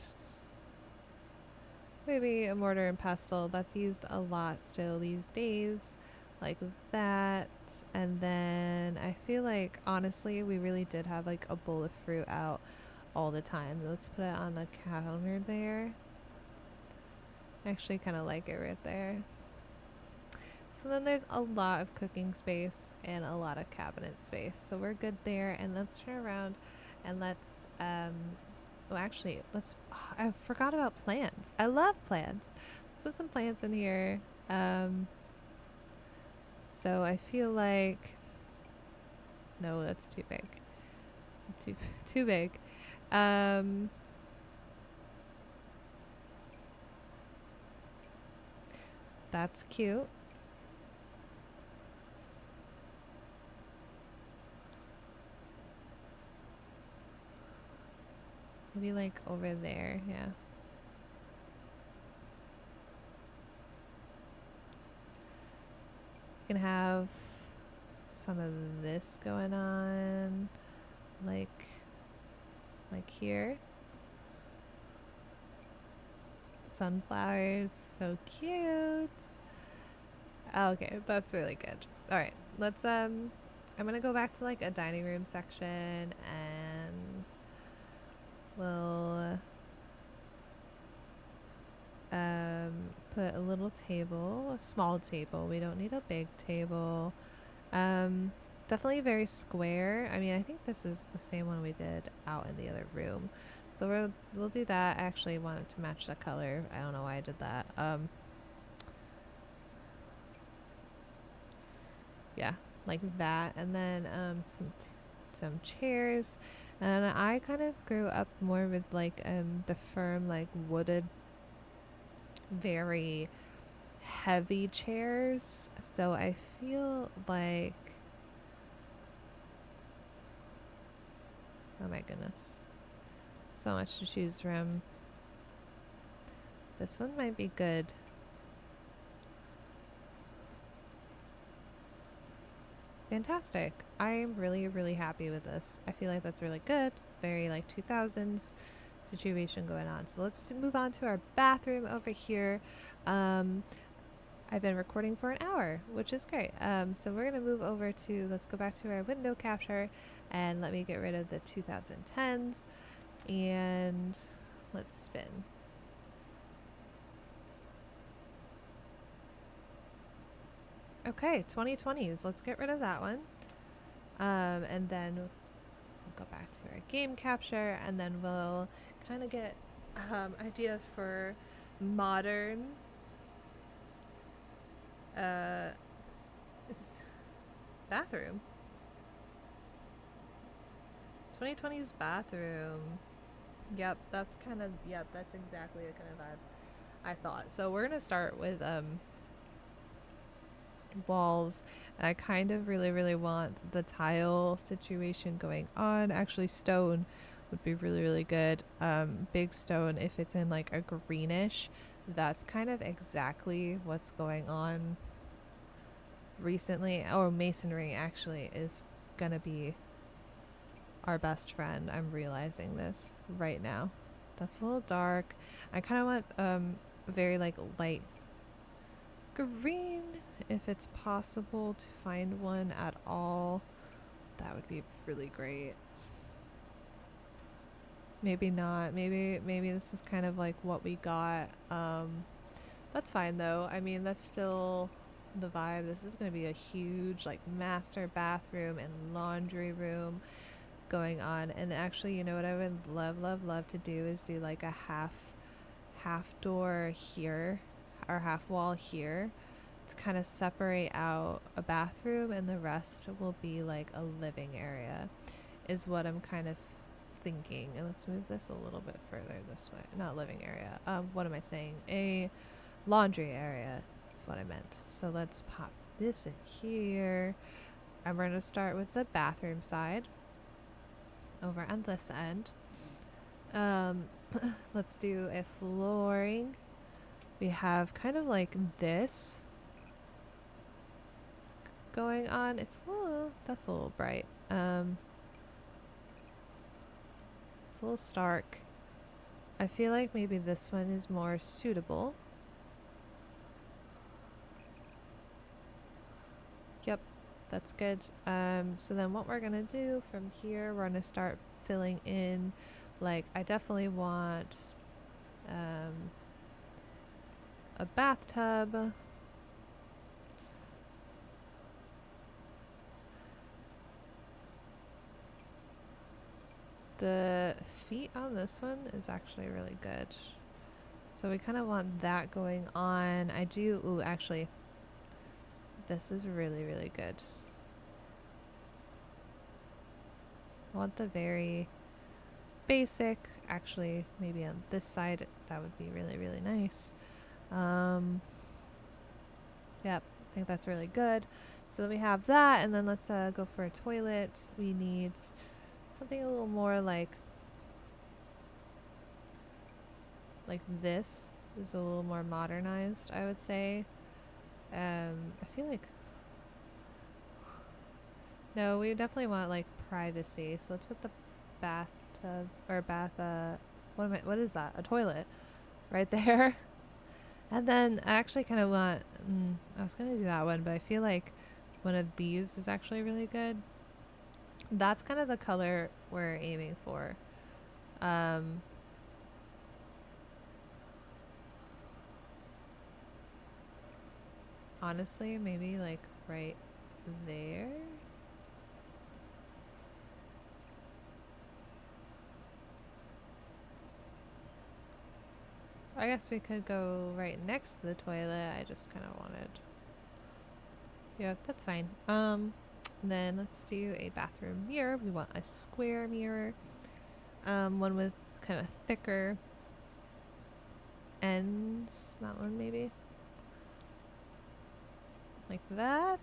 Maybe a mortar and pestle. That's used a lot still these days. Like that. And then I feel like, honestly, we really did have like a bowl of fruit out all the time. Let's put it on the counter there. I actually kind of like it right there. So then there's a lot of cooking space and a lot of cabinet space. So we're good there. And let's turn around and let's, well, actually, I forgot about plants. I love plants. Let's put some plants in here. So I feel like, no, that's too big. Too big. That's cute. Maybe like over there, yeah. You can have some of this going on, like here. Sunflowers, so cute. Okay, that's really good. All right, let's I'm gonna go back to like a dining room section and we'll put a little table, a small table. We don't need a big table. Definitely very square. I mean, I think this is the same one we did out in the other room. So we'll do that. I actually wanted to match the color. I don't know why I did that. Yeah, like that. And then some chairs. And I kind of grew up more with like the firm, like wooded, very heavy chairs. So I feel like, oh my goodness, so much to choose from. This one might be good. Fantastic. I'm really, really happy with this. I feel like that's really good. Very like 2000s situation going on. So let's move on to our bathroom over here. Um, I've been recording for an hour, which is great. So we're going to move over to, let's go back to our window capture and let me get rid of the 2010s and let's spin. Okay, 2020s. Let's get rid of that one. And then we'll go back to our game capture and then we'll kind of get ideas for modern bathroom. 2020's bathroom. Yep, that's exactly the kind of vibe I thought. So we're gonna start with walls. I kind of really, really want the tile situation going on. Actually, stone would be really, really good. Big stone, if it's in like a greenish, that's kind of exactly what's going on recently. Or masonry actually is gonna be our best friend. I'm realizing this right now. That's a little dark. I kind of want very like light green, if it's possible to find one at all. That would be really great. Maybe not. Maybe this is kind of like what we got. That's fine though. I mean, that's still the vibe. This is going to be a huge like master bathroom and laundry room going on. And actually, you know what I would love to do is do like a half door here or half wall here to kind of separate out a bathroom and the rest will be like a living area is what I'm kind of thinking. And let's move this a little bit further this way. Not living area. What am I saying? A laundry area is what I meant. So let's pop this in here. I'm going to start with the bathroom side over on this end. Let's do a flooring. We have kind of like this going on. It's a little, that's a little bright. It's a little stark. I feel like maybe this one is more suitable. Yep, that's good. So then what we're gonna do from here, we're gonna start filling in, like I definitely want a bathtub. The feet on this one is actually really good. So we kind of want that going on. I do, ooh, actually, this is really, really good. I want the very basic, actually, maybe on this side, that would be really, really nice. Yep, I think that's really good. So then we have that, and then let's go for a toilet. We need something a little more like this is a little more modernized, I would say. I feel like no, we definitely want like privacy. So let's put the bathtub or what is that? A toilet right there. And then I actually kind of want I was going to do that one, but I feel like one of these is actually really good. That's kind of the color we're aiming for. Honestly, maybe like right there. I guess we could go right next to the toilet. I just kind of wanted Yeah, that's fine. Then let's do a bathroom mirror. We want a square mirror. One with kind of thicker ends. That one maybe. Like that.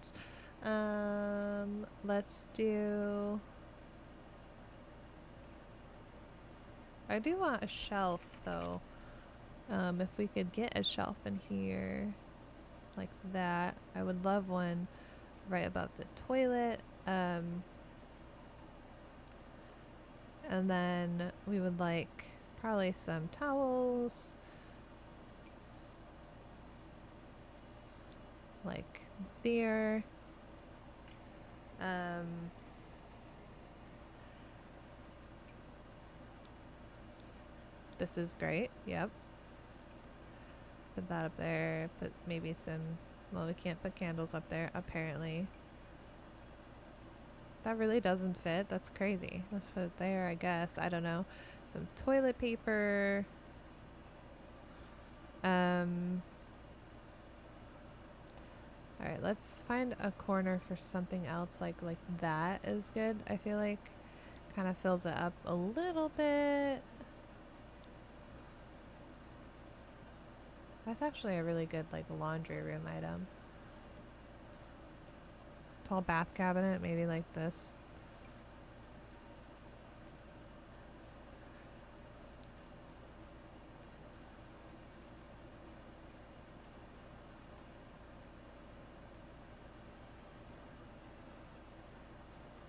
Let's do... I do want a shelf though. If we could get a shelf in here like that, I would love one right above the toilet. And then we would like probably some towels. Like there. This is great. Yep. Put that up there. Put maybe some... Well, we can't put candles up there, apparently. That really doesn't fit. That's crazy. Let's put it there, I guess. I don't know. Some toilet paper. Alright, let's find a corner for something else like that is good. I feel like kind of fills it up a little bit. That's actually a really good like laundry room item. Tall bath cabinet, maybe like this.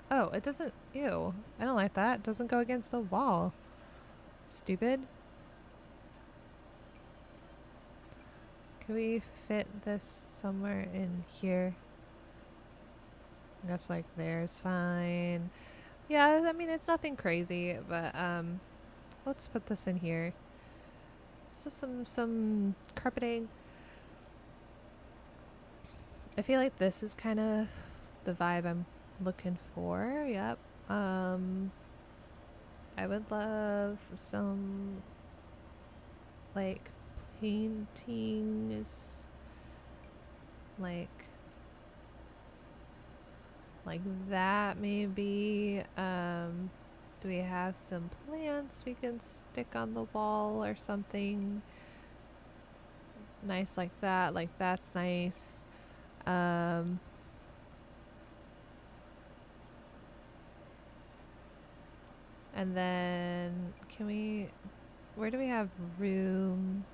Oh, it doesn't... Ew. I don't like that. It doesn't go against the wall. Stupid. Can we fit this somewhere in here? I guess like there's fine. Yeah, I mean it's nothing crazy, but let's put this in here. Just some carpeting. I feel like this is kind of the vibe I'm looking for. Yep. I would love some like paintings, like that maybe. Do we have some plants we can stick on the wall or something nice like that? Like that's nice. And then can we... Where do we have room?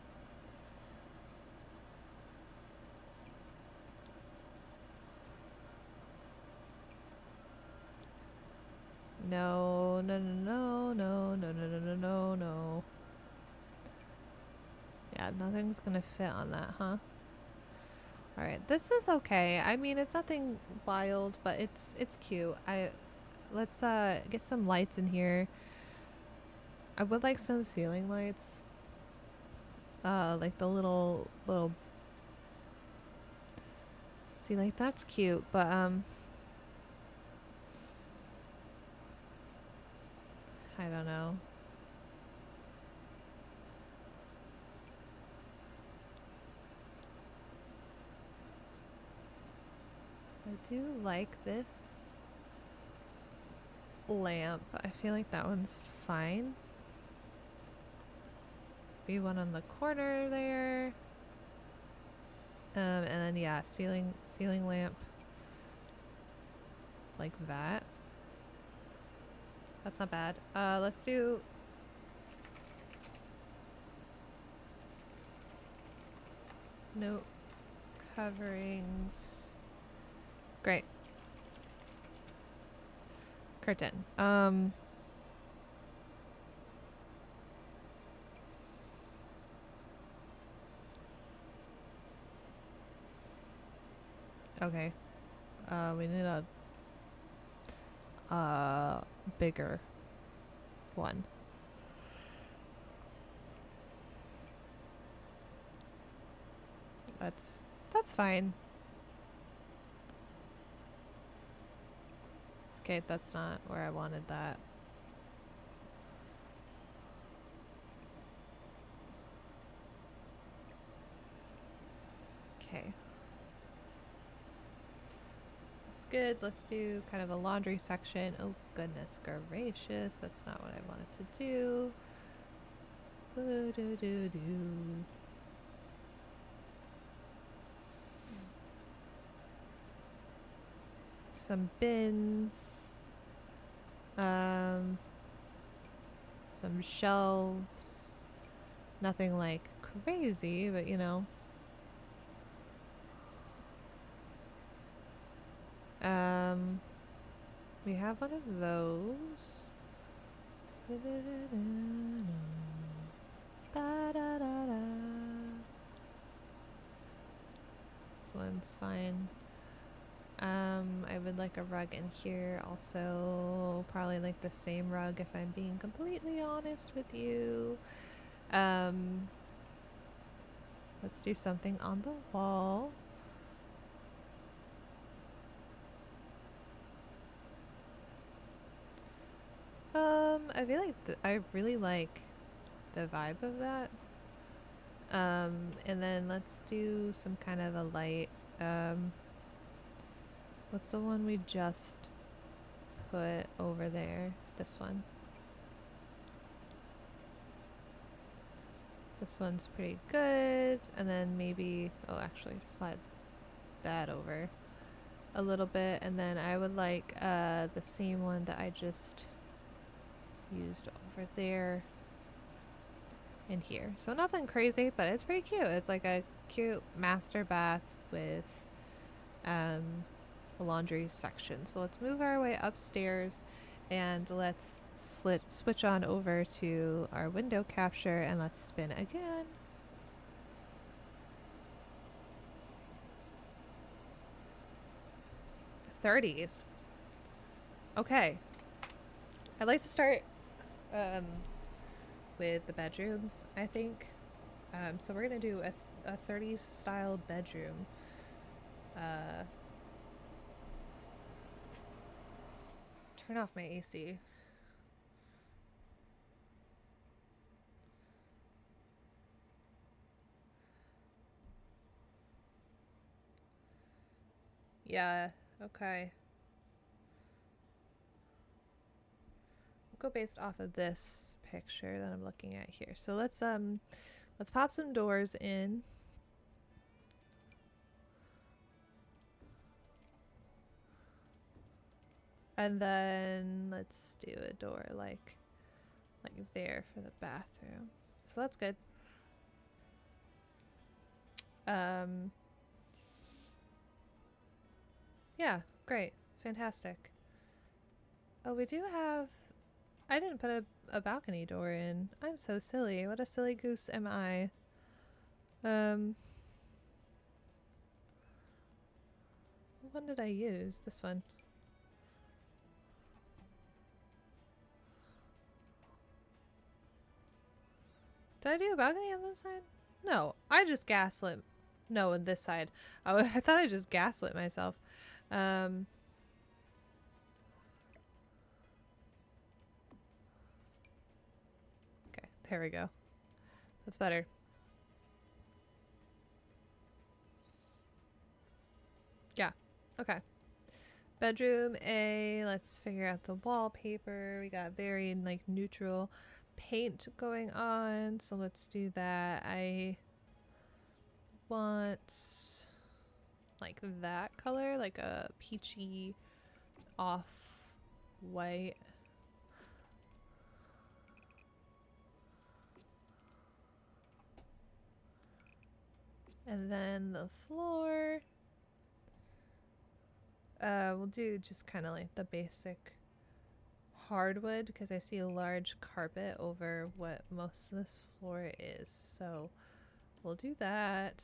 No, no, no, no, no, no, no, no, no, no. Yeah, nothing's gonna fit on that, huh? Alright, this is okay. I mean, it's nothing wild, but it's cute. Let's get some lights in here. I would like some ceiling lights. Like the little see, like that's cute, but I don't know. I do like this lamp. I feel like that one's fine. Be one on the corner there. And then yeah, ceiling lamp like that. That's not bad. Let's do... Note coverings. Great. Curtain. Okay. We need a bigger one. That's fine. Okay, that's not where I wanted that. Okay. good. Let's do kind of a laundry section. Oh, goodness gracious. That's not what I wanted to do. Boo-doo-doo-doo. Some bins. Some shelves. Nothing like crazy, but you know. We have one of those. This one's fine. I would like a rug in here also. Probably like the same rug if I'm being completely honest with you. Let's do something on the wall. I feel like I really like the vibe of that. And then let's do some kind of a light. What's the one we just put over there? This one. This one's pretty good. And then maybe, oh, actually slide that over a little bit. And then I would like the same one that I just used over there in here. So nothing crazy, but it's pretty cute. It's like a cute master bath with a laundry section. So let's move our way upstairs and let's switch on over to our window capture and let's spin again. '30s. Okay. I'd like to start with the bedrooms, I think. So we're gonna do a 30s style bedroom. Turn off my AC. Yeah, okay. We'll go based off of this picture that I'm looking at here. So let's pop some doors in. And then let's do a door like there for the bathroom. So that's good. Yeah, great. Fantastic. Oh, we do have... I didn't put a balcony door in. I'm so silly. What a silly goose am I. What one did I use? This one. Did I do a balcony on this side? No, I just gaslit. No, on this side. Oh, I thought I just gaslit myself. Okay, there we go. That's better. Yeah, okay. Bedroom A, let's figure out the wallpaper. We got very like neutral paint going on, so let's do that. I want like that color, like a peachy off white. And then the floor, we'll do just kind of like the basic hardwood because I see a large carpet over what most of this floor is. So we'll do that.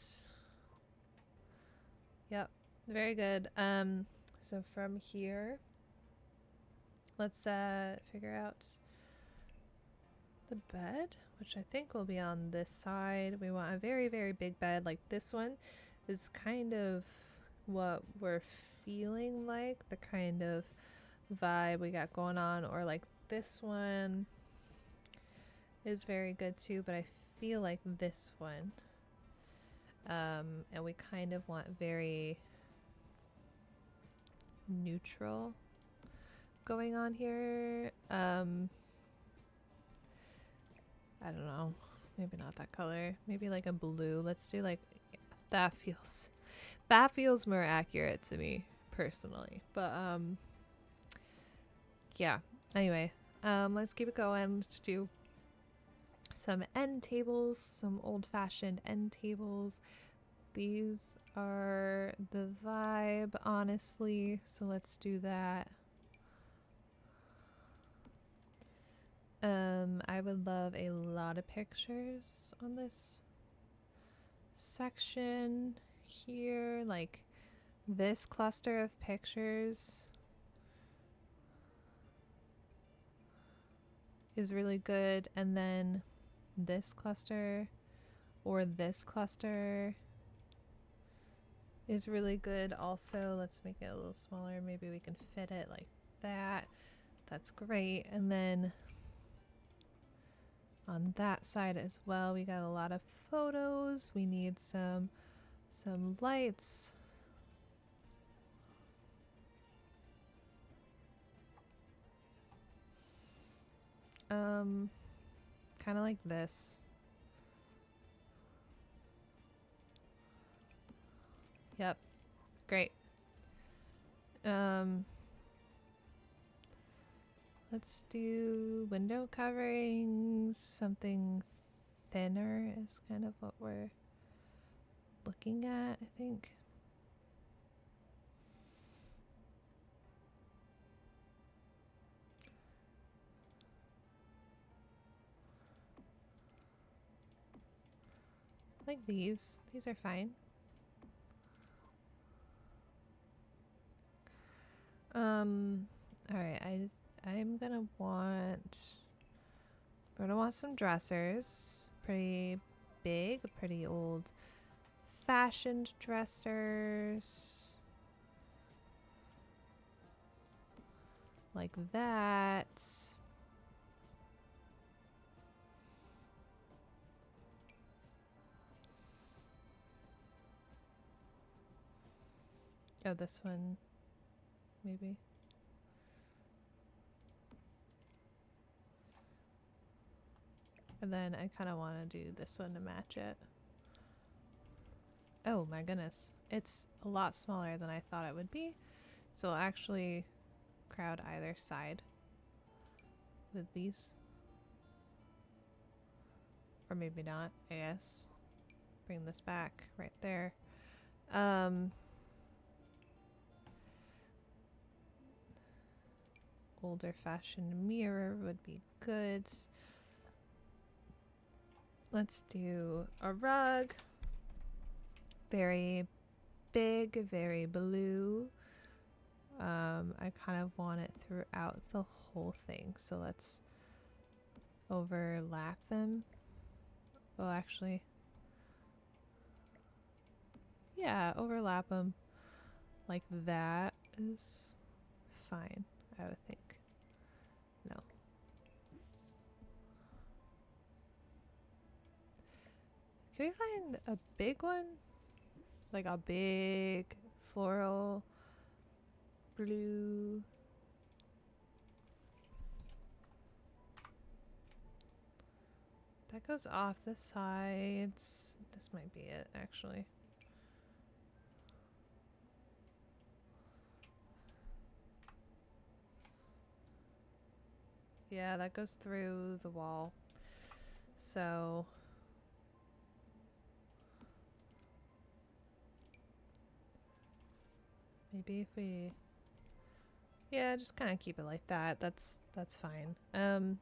Yep, very good. So from here, let's figure out the bed, which I think will be on this side. We want a very, very big bed. Like this one is kind of what we're feeling like, the kind of vibe we got going on, or like this one is very good too, but I feel like this one. And we kind of want very neutral going on here. I don't know. Maybe not that color. Maybe like a blue. Let's do like that feels more accurate to me personally. But yeah. Anyway, let's keep it going. Let's do some end tables, some old-fashioned end tables. These are the vibe, honestly. So let's do that. I would love a lot of pictures on this section here, like this cluster of pictures is really good, and then this cluster or this cluster is really good also. Let's make it a little smaller. Maybe we can fit it like that. That's great. And then on that side as well, we got a lot of photos. We need some lights. Kind of like this. Yep. Great. Let's do window coverings. Something thinner is kind of what we're looking at, I think. Like these. These are fine. Alright, I'm gonna want some dressers. Pretty big, pretty old fashioned dressers. Like that. Oh, this one, maybe. And then I kind of want to do this one to match it. Oh my goodness. It's a lot smaller than I thought it would be. So I'll actually crowd either side with these. Or maybe not, I guess. Bring this back right there. Older fashioned mirror would be good. Let's do a rug. Very big, very blue. I kind of want it throughout the whole thing, so let's overlap them. Well, actually, yeah, overlap them like that is fine, I would think. No. Can we find a big one? Like a big floral blue. That goes off the sides. This might be it, actually. Yeah, that goes through the wall. So maybe if we, yeah, just kind of keep it like that. That's fine. Let's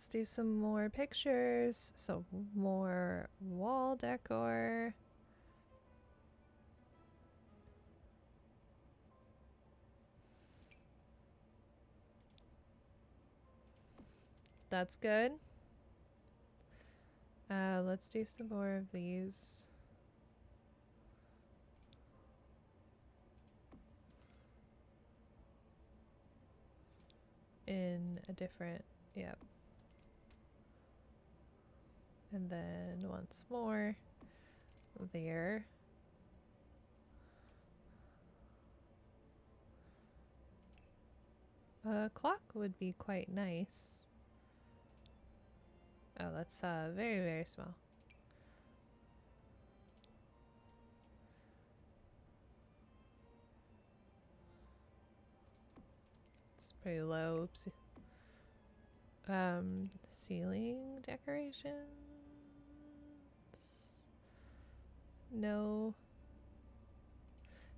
do some more pictures. So more wall decor. That's good. Let's do some more of these. In a different, yep. And then once more there. A clock would be quite nice. Oh, that's very, very small. It's pretty low. Oopsie. Ceiling decorations? No.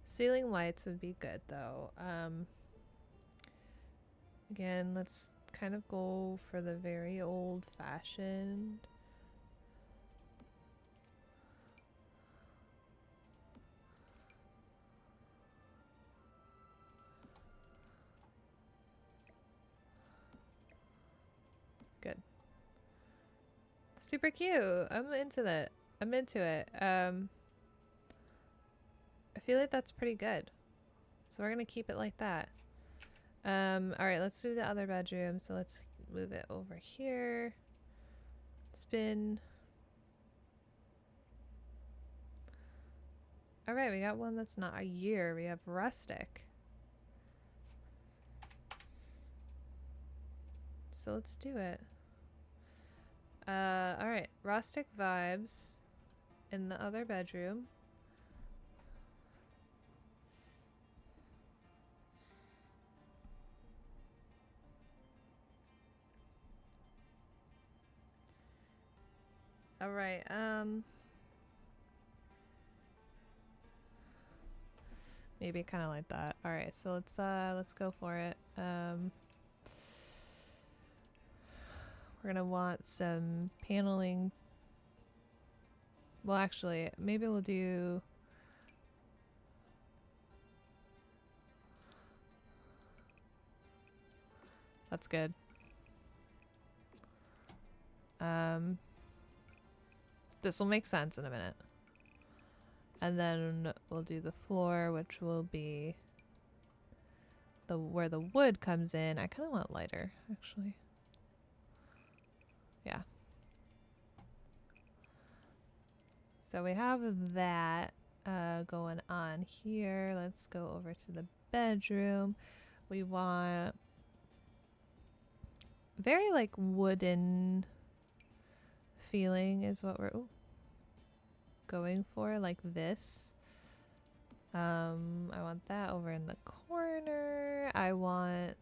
Ceiling lights would be good though. Again, let's kind of go for the very old fashioned. Good. Super cute. I'm into that. I'm into it. I feel like that's pretty good. So we're gonna keep it like that. Alright, let's do the other bedroom. So let's move it over here. Spin. Alright, we got one that's not a year. We have rustic. So let's do it. Alright, rustic vibes in the other bedroom. Alright, maybe kind of like that. Alright, so let's go for it. We're gonna want some paneling. Well, actually, maybe we'll do... That's good. This will make sense in a minute. And then we'll do the floor, which will be where the wood comes in. I kind of want lighter, actually. Yeah. So we have that going on here. Let's go over to the bedroom. We want very like wooden feeling is what we're going for, like this. I want that over in the corner. I want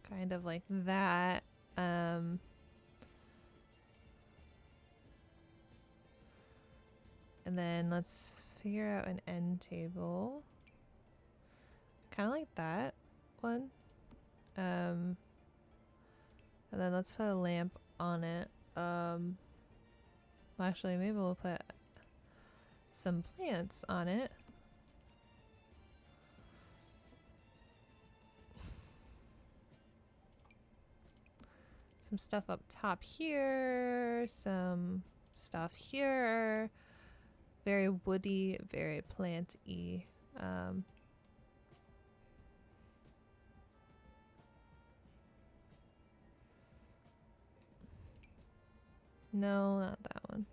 kind of like that. And then let's figure out an end table. Kind of like that one. And then let's put a lamp on it. Well, actually, maybe we'll put some plants on it. Some stuff up top here, some stuff here. Very woody, very plant-y. No, not that one.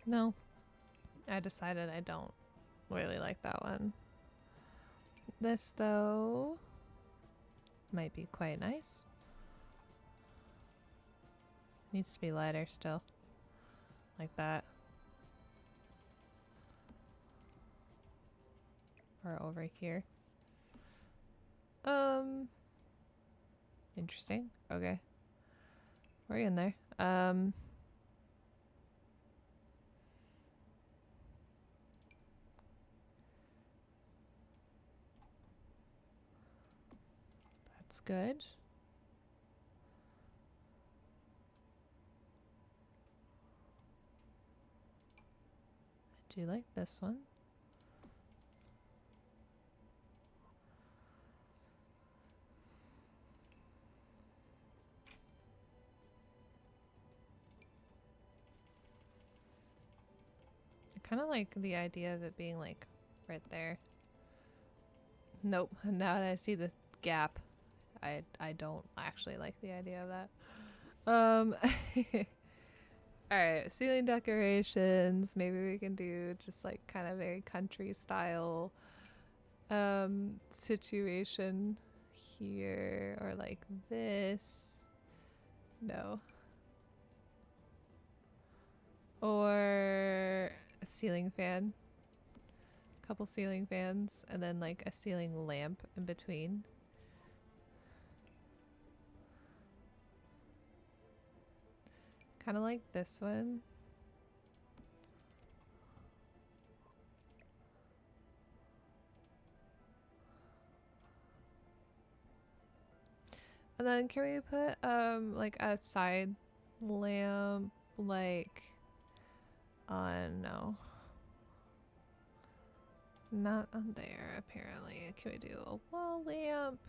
No. I decided I don't really like that one. This, though, might be quite nice. Needs to be lighter still. Like that. Or over here. Interesting. Okay. We're in there. That's good. I do like this one. I kind of like the idea of it being like right there. Nope. Now that I see the gap, I don't actually like the idea of that. Alright, ceiling decorations. Maybe we can do just like kind of very country style situation here, or like this. No. Or a ceiling fan. A couple ceiling fans, and then like a ceiling lamp in between. Kind of like this one. And then can we put like a side lamp like on no. Not on there apparently. Can we do a wall lamp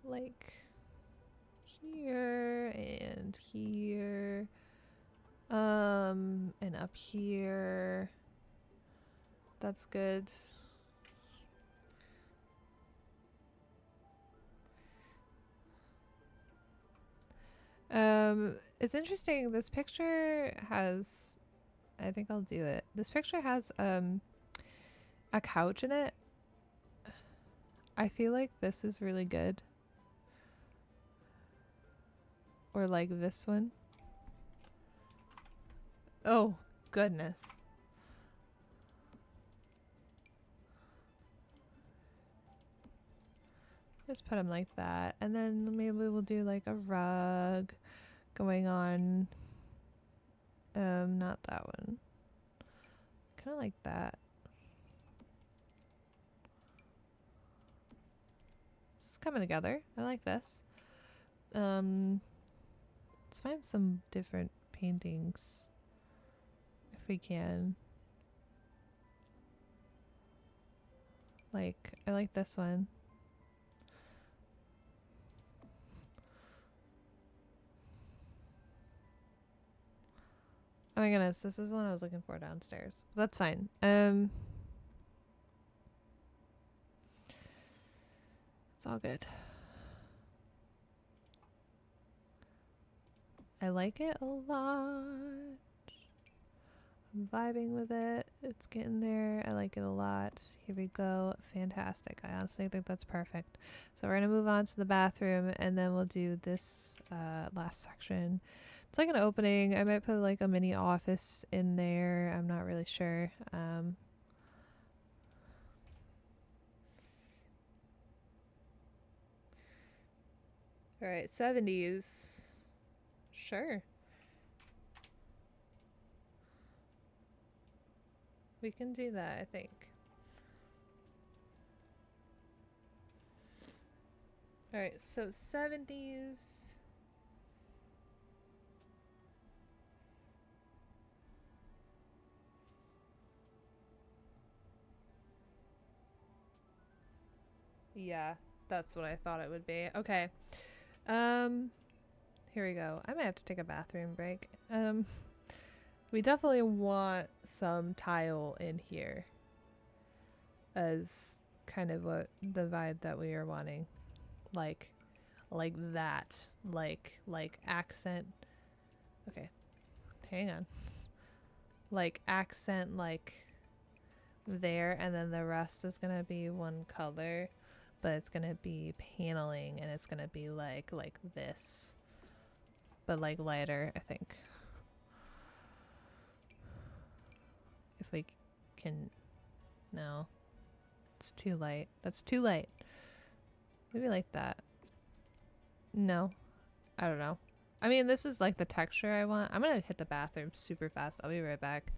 like here and here? And up here. That's good. It's interesting. This picture has, I think I'll do it. This picture has a couch in it. I feel like this is really good. Or like this one. Oh, goodness. Just put them like that. And then maybe we'll do like a rug going on. Not that one. Kind of like that. This is coming together. I like this. Let's find some different paintings if we can. Like, I like this one. Oh my goodness, this is the one I was looking for downstairs. That's fine. It's all good. I like it a lot. I'm vibing with it. It's getting there. I like it a lot. Here we go. Fantastic. I honestly think that's perfect. So we're going to move on to the bathroom, and then we'll do this last section. It's like an opening. I might put like a mini office in there. I'm not really sure. All right, 70s. Sure. We can do that, I think. All right, so 70s. Yeah, that's what I thought it would be. Okay. Here we go. I might have to take a bathroom break. We definitely want some tile in here as kind of what the vibe that we are wanting. Like that. Like accent. Okay. Hang on. Like accent like there, and then the rest is gonna be one color, but it's gonna be paneling, and it's gonna be like this, but like lighter, I think. If we can. No, it's too light. That's too light. Maybe like that. No, I don't know. I mean, this is like the texture I want. I'm gonna hit the bathroom super fast. I'll be right back.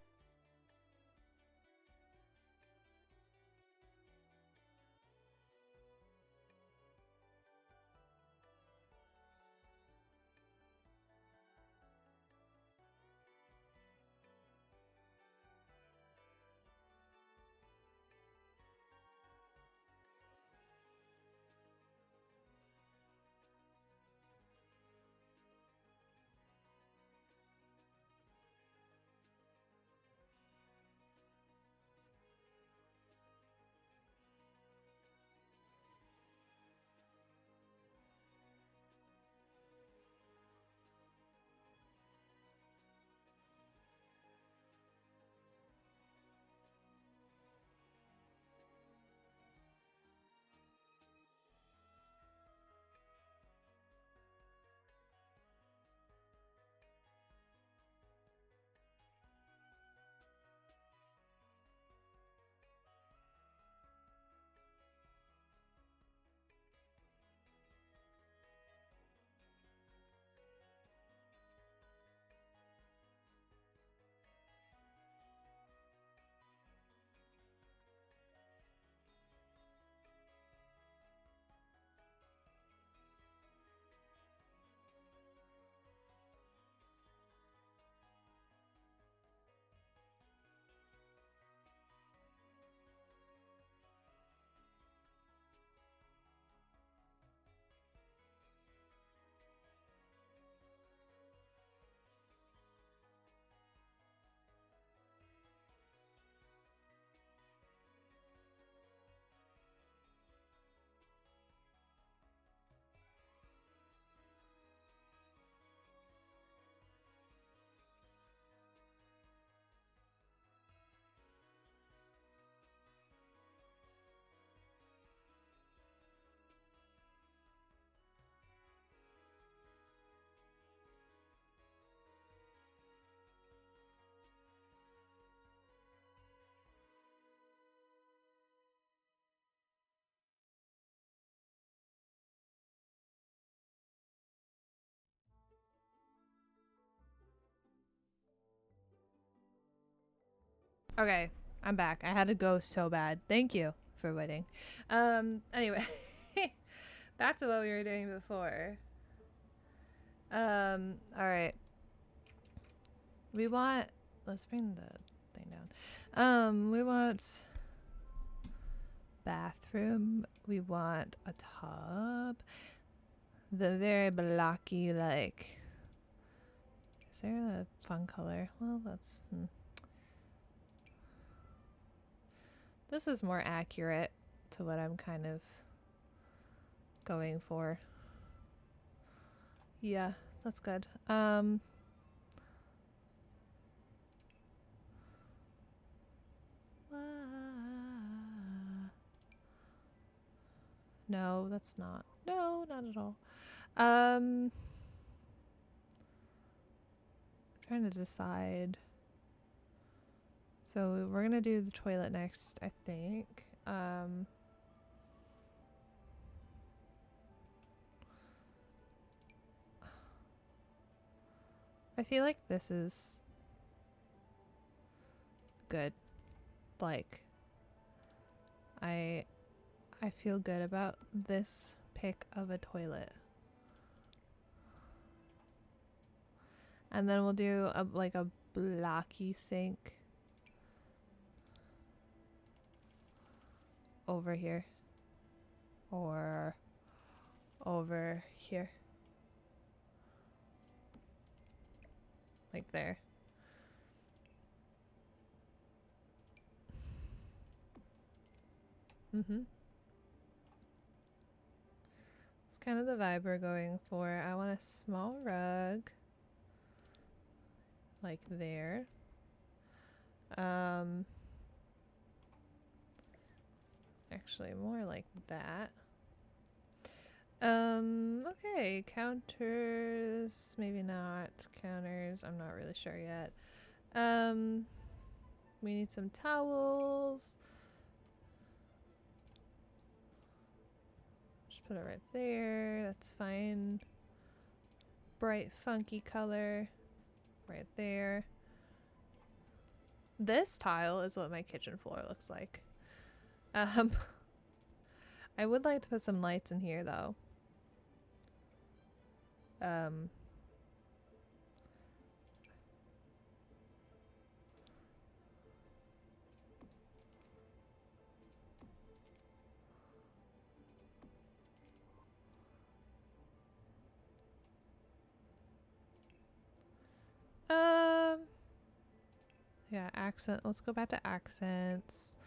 Okay, I'm back. I had to go so bad. Thank you for waiting. Anyway, back to what we were doing before. All right. We want, let's bring the thing down. We want bathroom. We want a tub. The very blocky, like, is there a fun color? Well, that's, this is more accurate to what I'm kind of going for. Yeah, that's good. No, that's not. No, not at all. Trying to decide. So we're gonna do the toilet next, I think. I feel like this is good. Like, I feel good about this pick of a toilet. And then we'll do like a blocky sink over here. Or over here. Like there. It's kind of the vibe we're going for. I want a small rug. Like there. Actually more like that. Okay, counters, maybe not counters, I'm not really sure yet. We need some towels. Just put it right there, that's fine. Bright funky color right there. This tile is what my kitchen floor looks like. I would like to put some lights in here though. Yeah, accent. Let's go back to accents.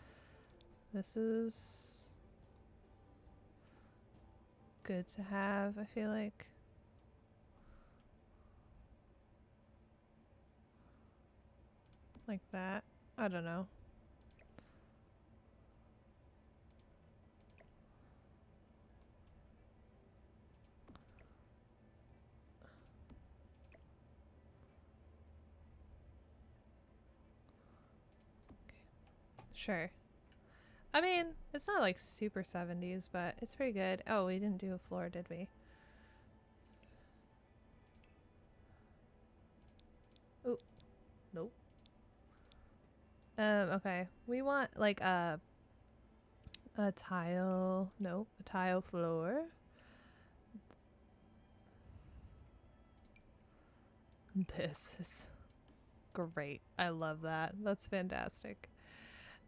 This is good to have, I feel like. Like that. I don't know. Sure. I mean, it's not like super 70s, but it's pretty good. Oh, we didn't do a floor, did we? Oh, nope. Okay. We want like a tile. Nope, a tile floor. This is great. I love that. That's fantastic.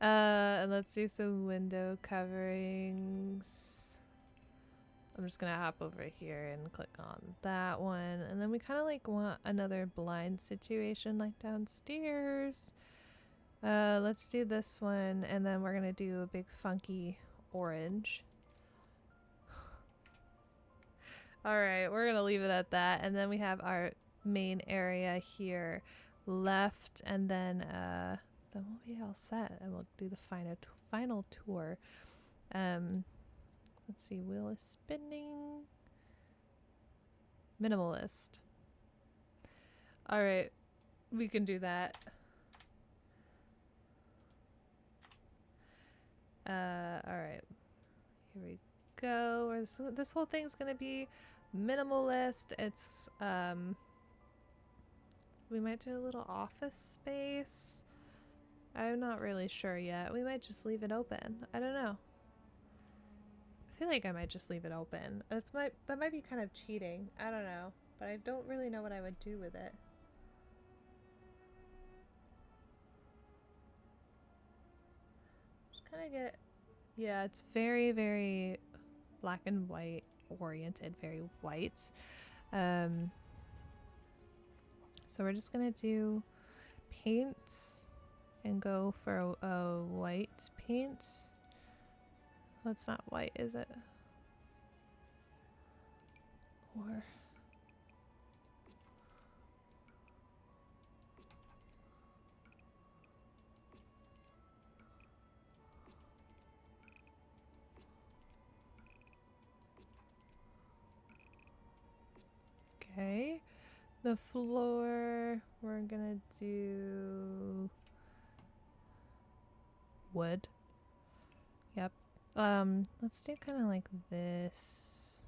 And let's do some window coverings. I'm just gonna hop over here and click on that one. And then we kind of like want another blind situation like downstairs. Let's do this one, and then we're gonna do a big funky orange. Alright, we're gonna leave it at that. And then we have our main area here left, and then we'll be all set, and we'll do the final tour. Let's see, wheel is spinning. Minimalist. Alright, we can do that. Alright. Here we go. This whole thing's gonna be minimalist. It's, we might do a little office space. I'm not really sure yet. We might just leave it open. I don't know. I feel like I might just leave it open. That might be kind of cheating. I don't know. But I don't really know what I would do with it. Just kind of get... Yeah, it's very, very black and white oriented. Very white. So we're just gonna do paints and go for a white paint. That's not white, is it? Or... Okay. The floor, we're gonna do wood. Yep. Let's do kind of like this.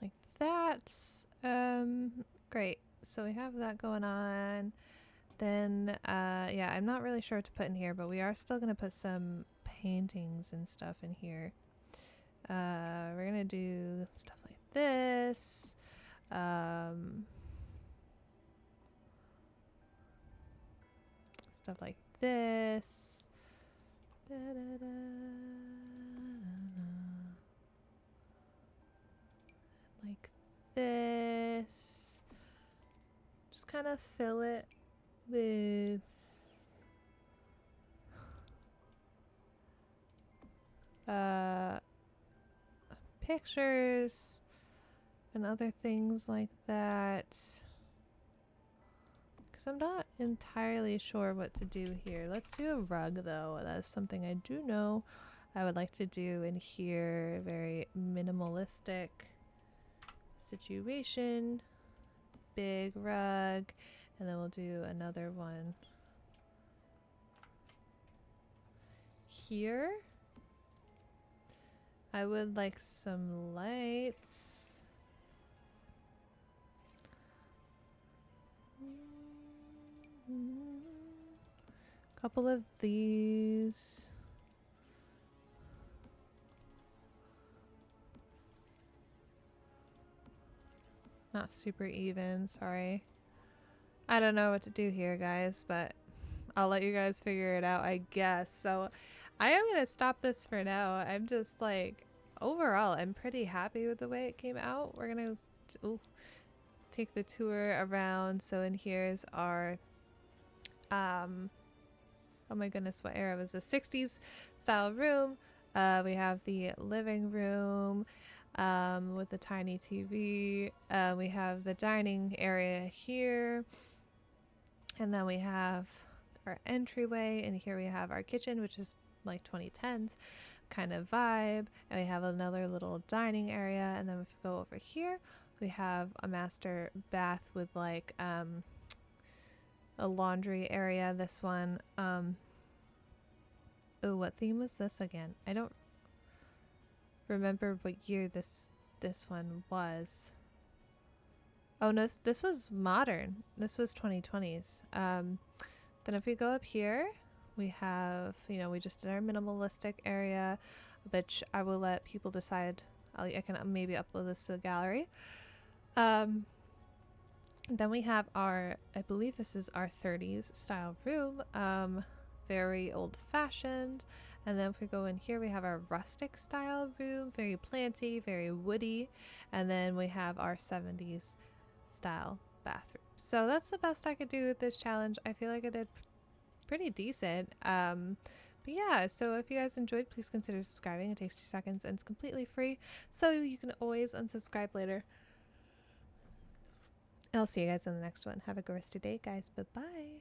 Like that. Great. So we have that going on. Then, yeah, I'm not really sure what to put in here, but we are still gonna put some paintings and stuff in here. We're gonna do stuff like this. Stuff like this. Da, da, da, like this. Just kind of fill it with pictures and other things like that. Because I'm not entirely sure what to do here. Let's do a rug though. That's something I do know I would like to do in here. Very minimalistic situation. Big rug. And then we'll do another one here. I would like some lights. Couple of these. Not super even, sorry. I don't know what to do here, guys, but I'll let you guys figure it out, I guess. So I am going to stop this for now. I'm just like, overall, I'm pretty happy with the way it came out. We're going to take the tour around. So in here is our, oh my goodness, what era was this? 60s style room. We have the living room with a tiny TV. We have the dining area here. And then we have our entryway, and here we have our kitchen, which is like 2010s kind of vibe. And we have another little dining area, and then if we go over here, we have a master bath with like a laundry area. This one, oh, what theme was this again? I don't remember what year this one was. Oh no, this was modern. This was 2020s. Then if we go up here, we have, you know, we just did our minimalistic area, which I will let people decide. I can maybe upload this to the gallery. Then we have our, I believe this is our 30s style room. Very old fashioned. And then if we go in here, we have our rustic style room, very planty, very woody. And then we have our 70s style bathroom. So that's the best I could do with this challenge. I feel like I did pretty decent. But yeah, so if you guys enjoyed, please consider subscribing. It takes 2 seconds and it's completely free. So you can always unsubscribe later. I'll see you guys in the next one. Have a good rest of your day, guys. Bye-bye.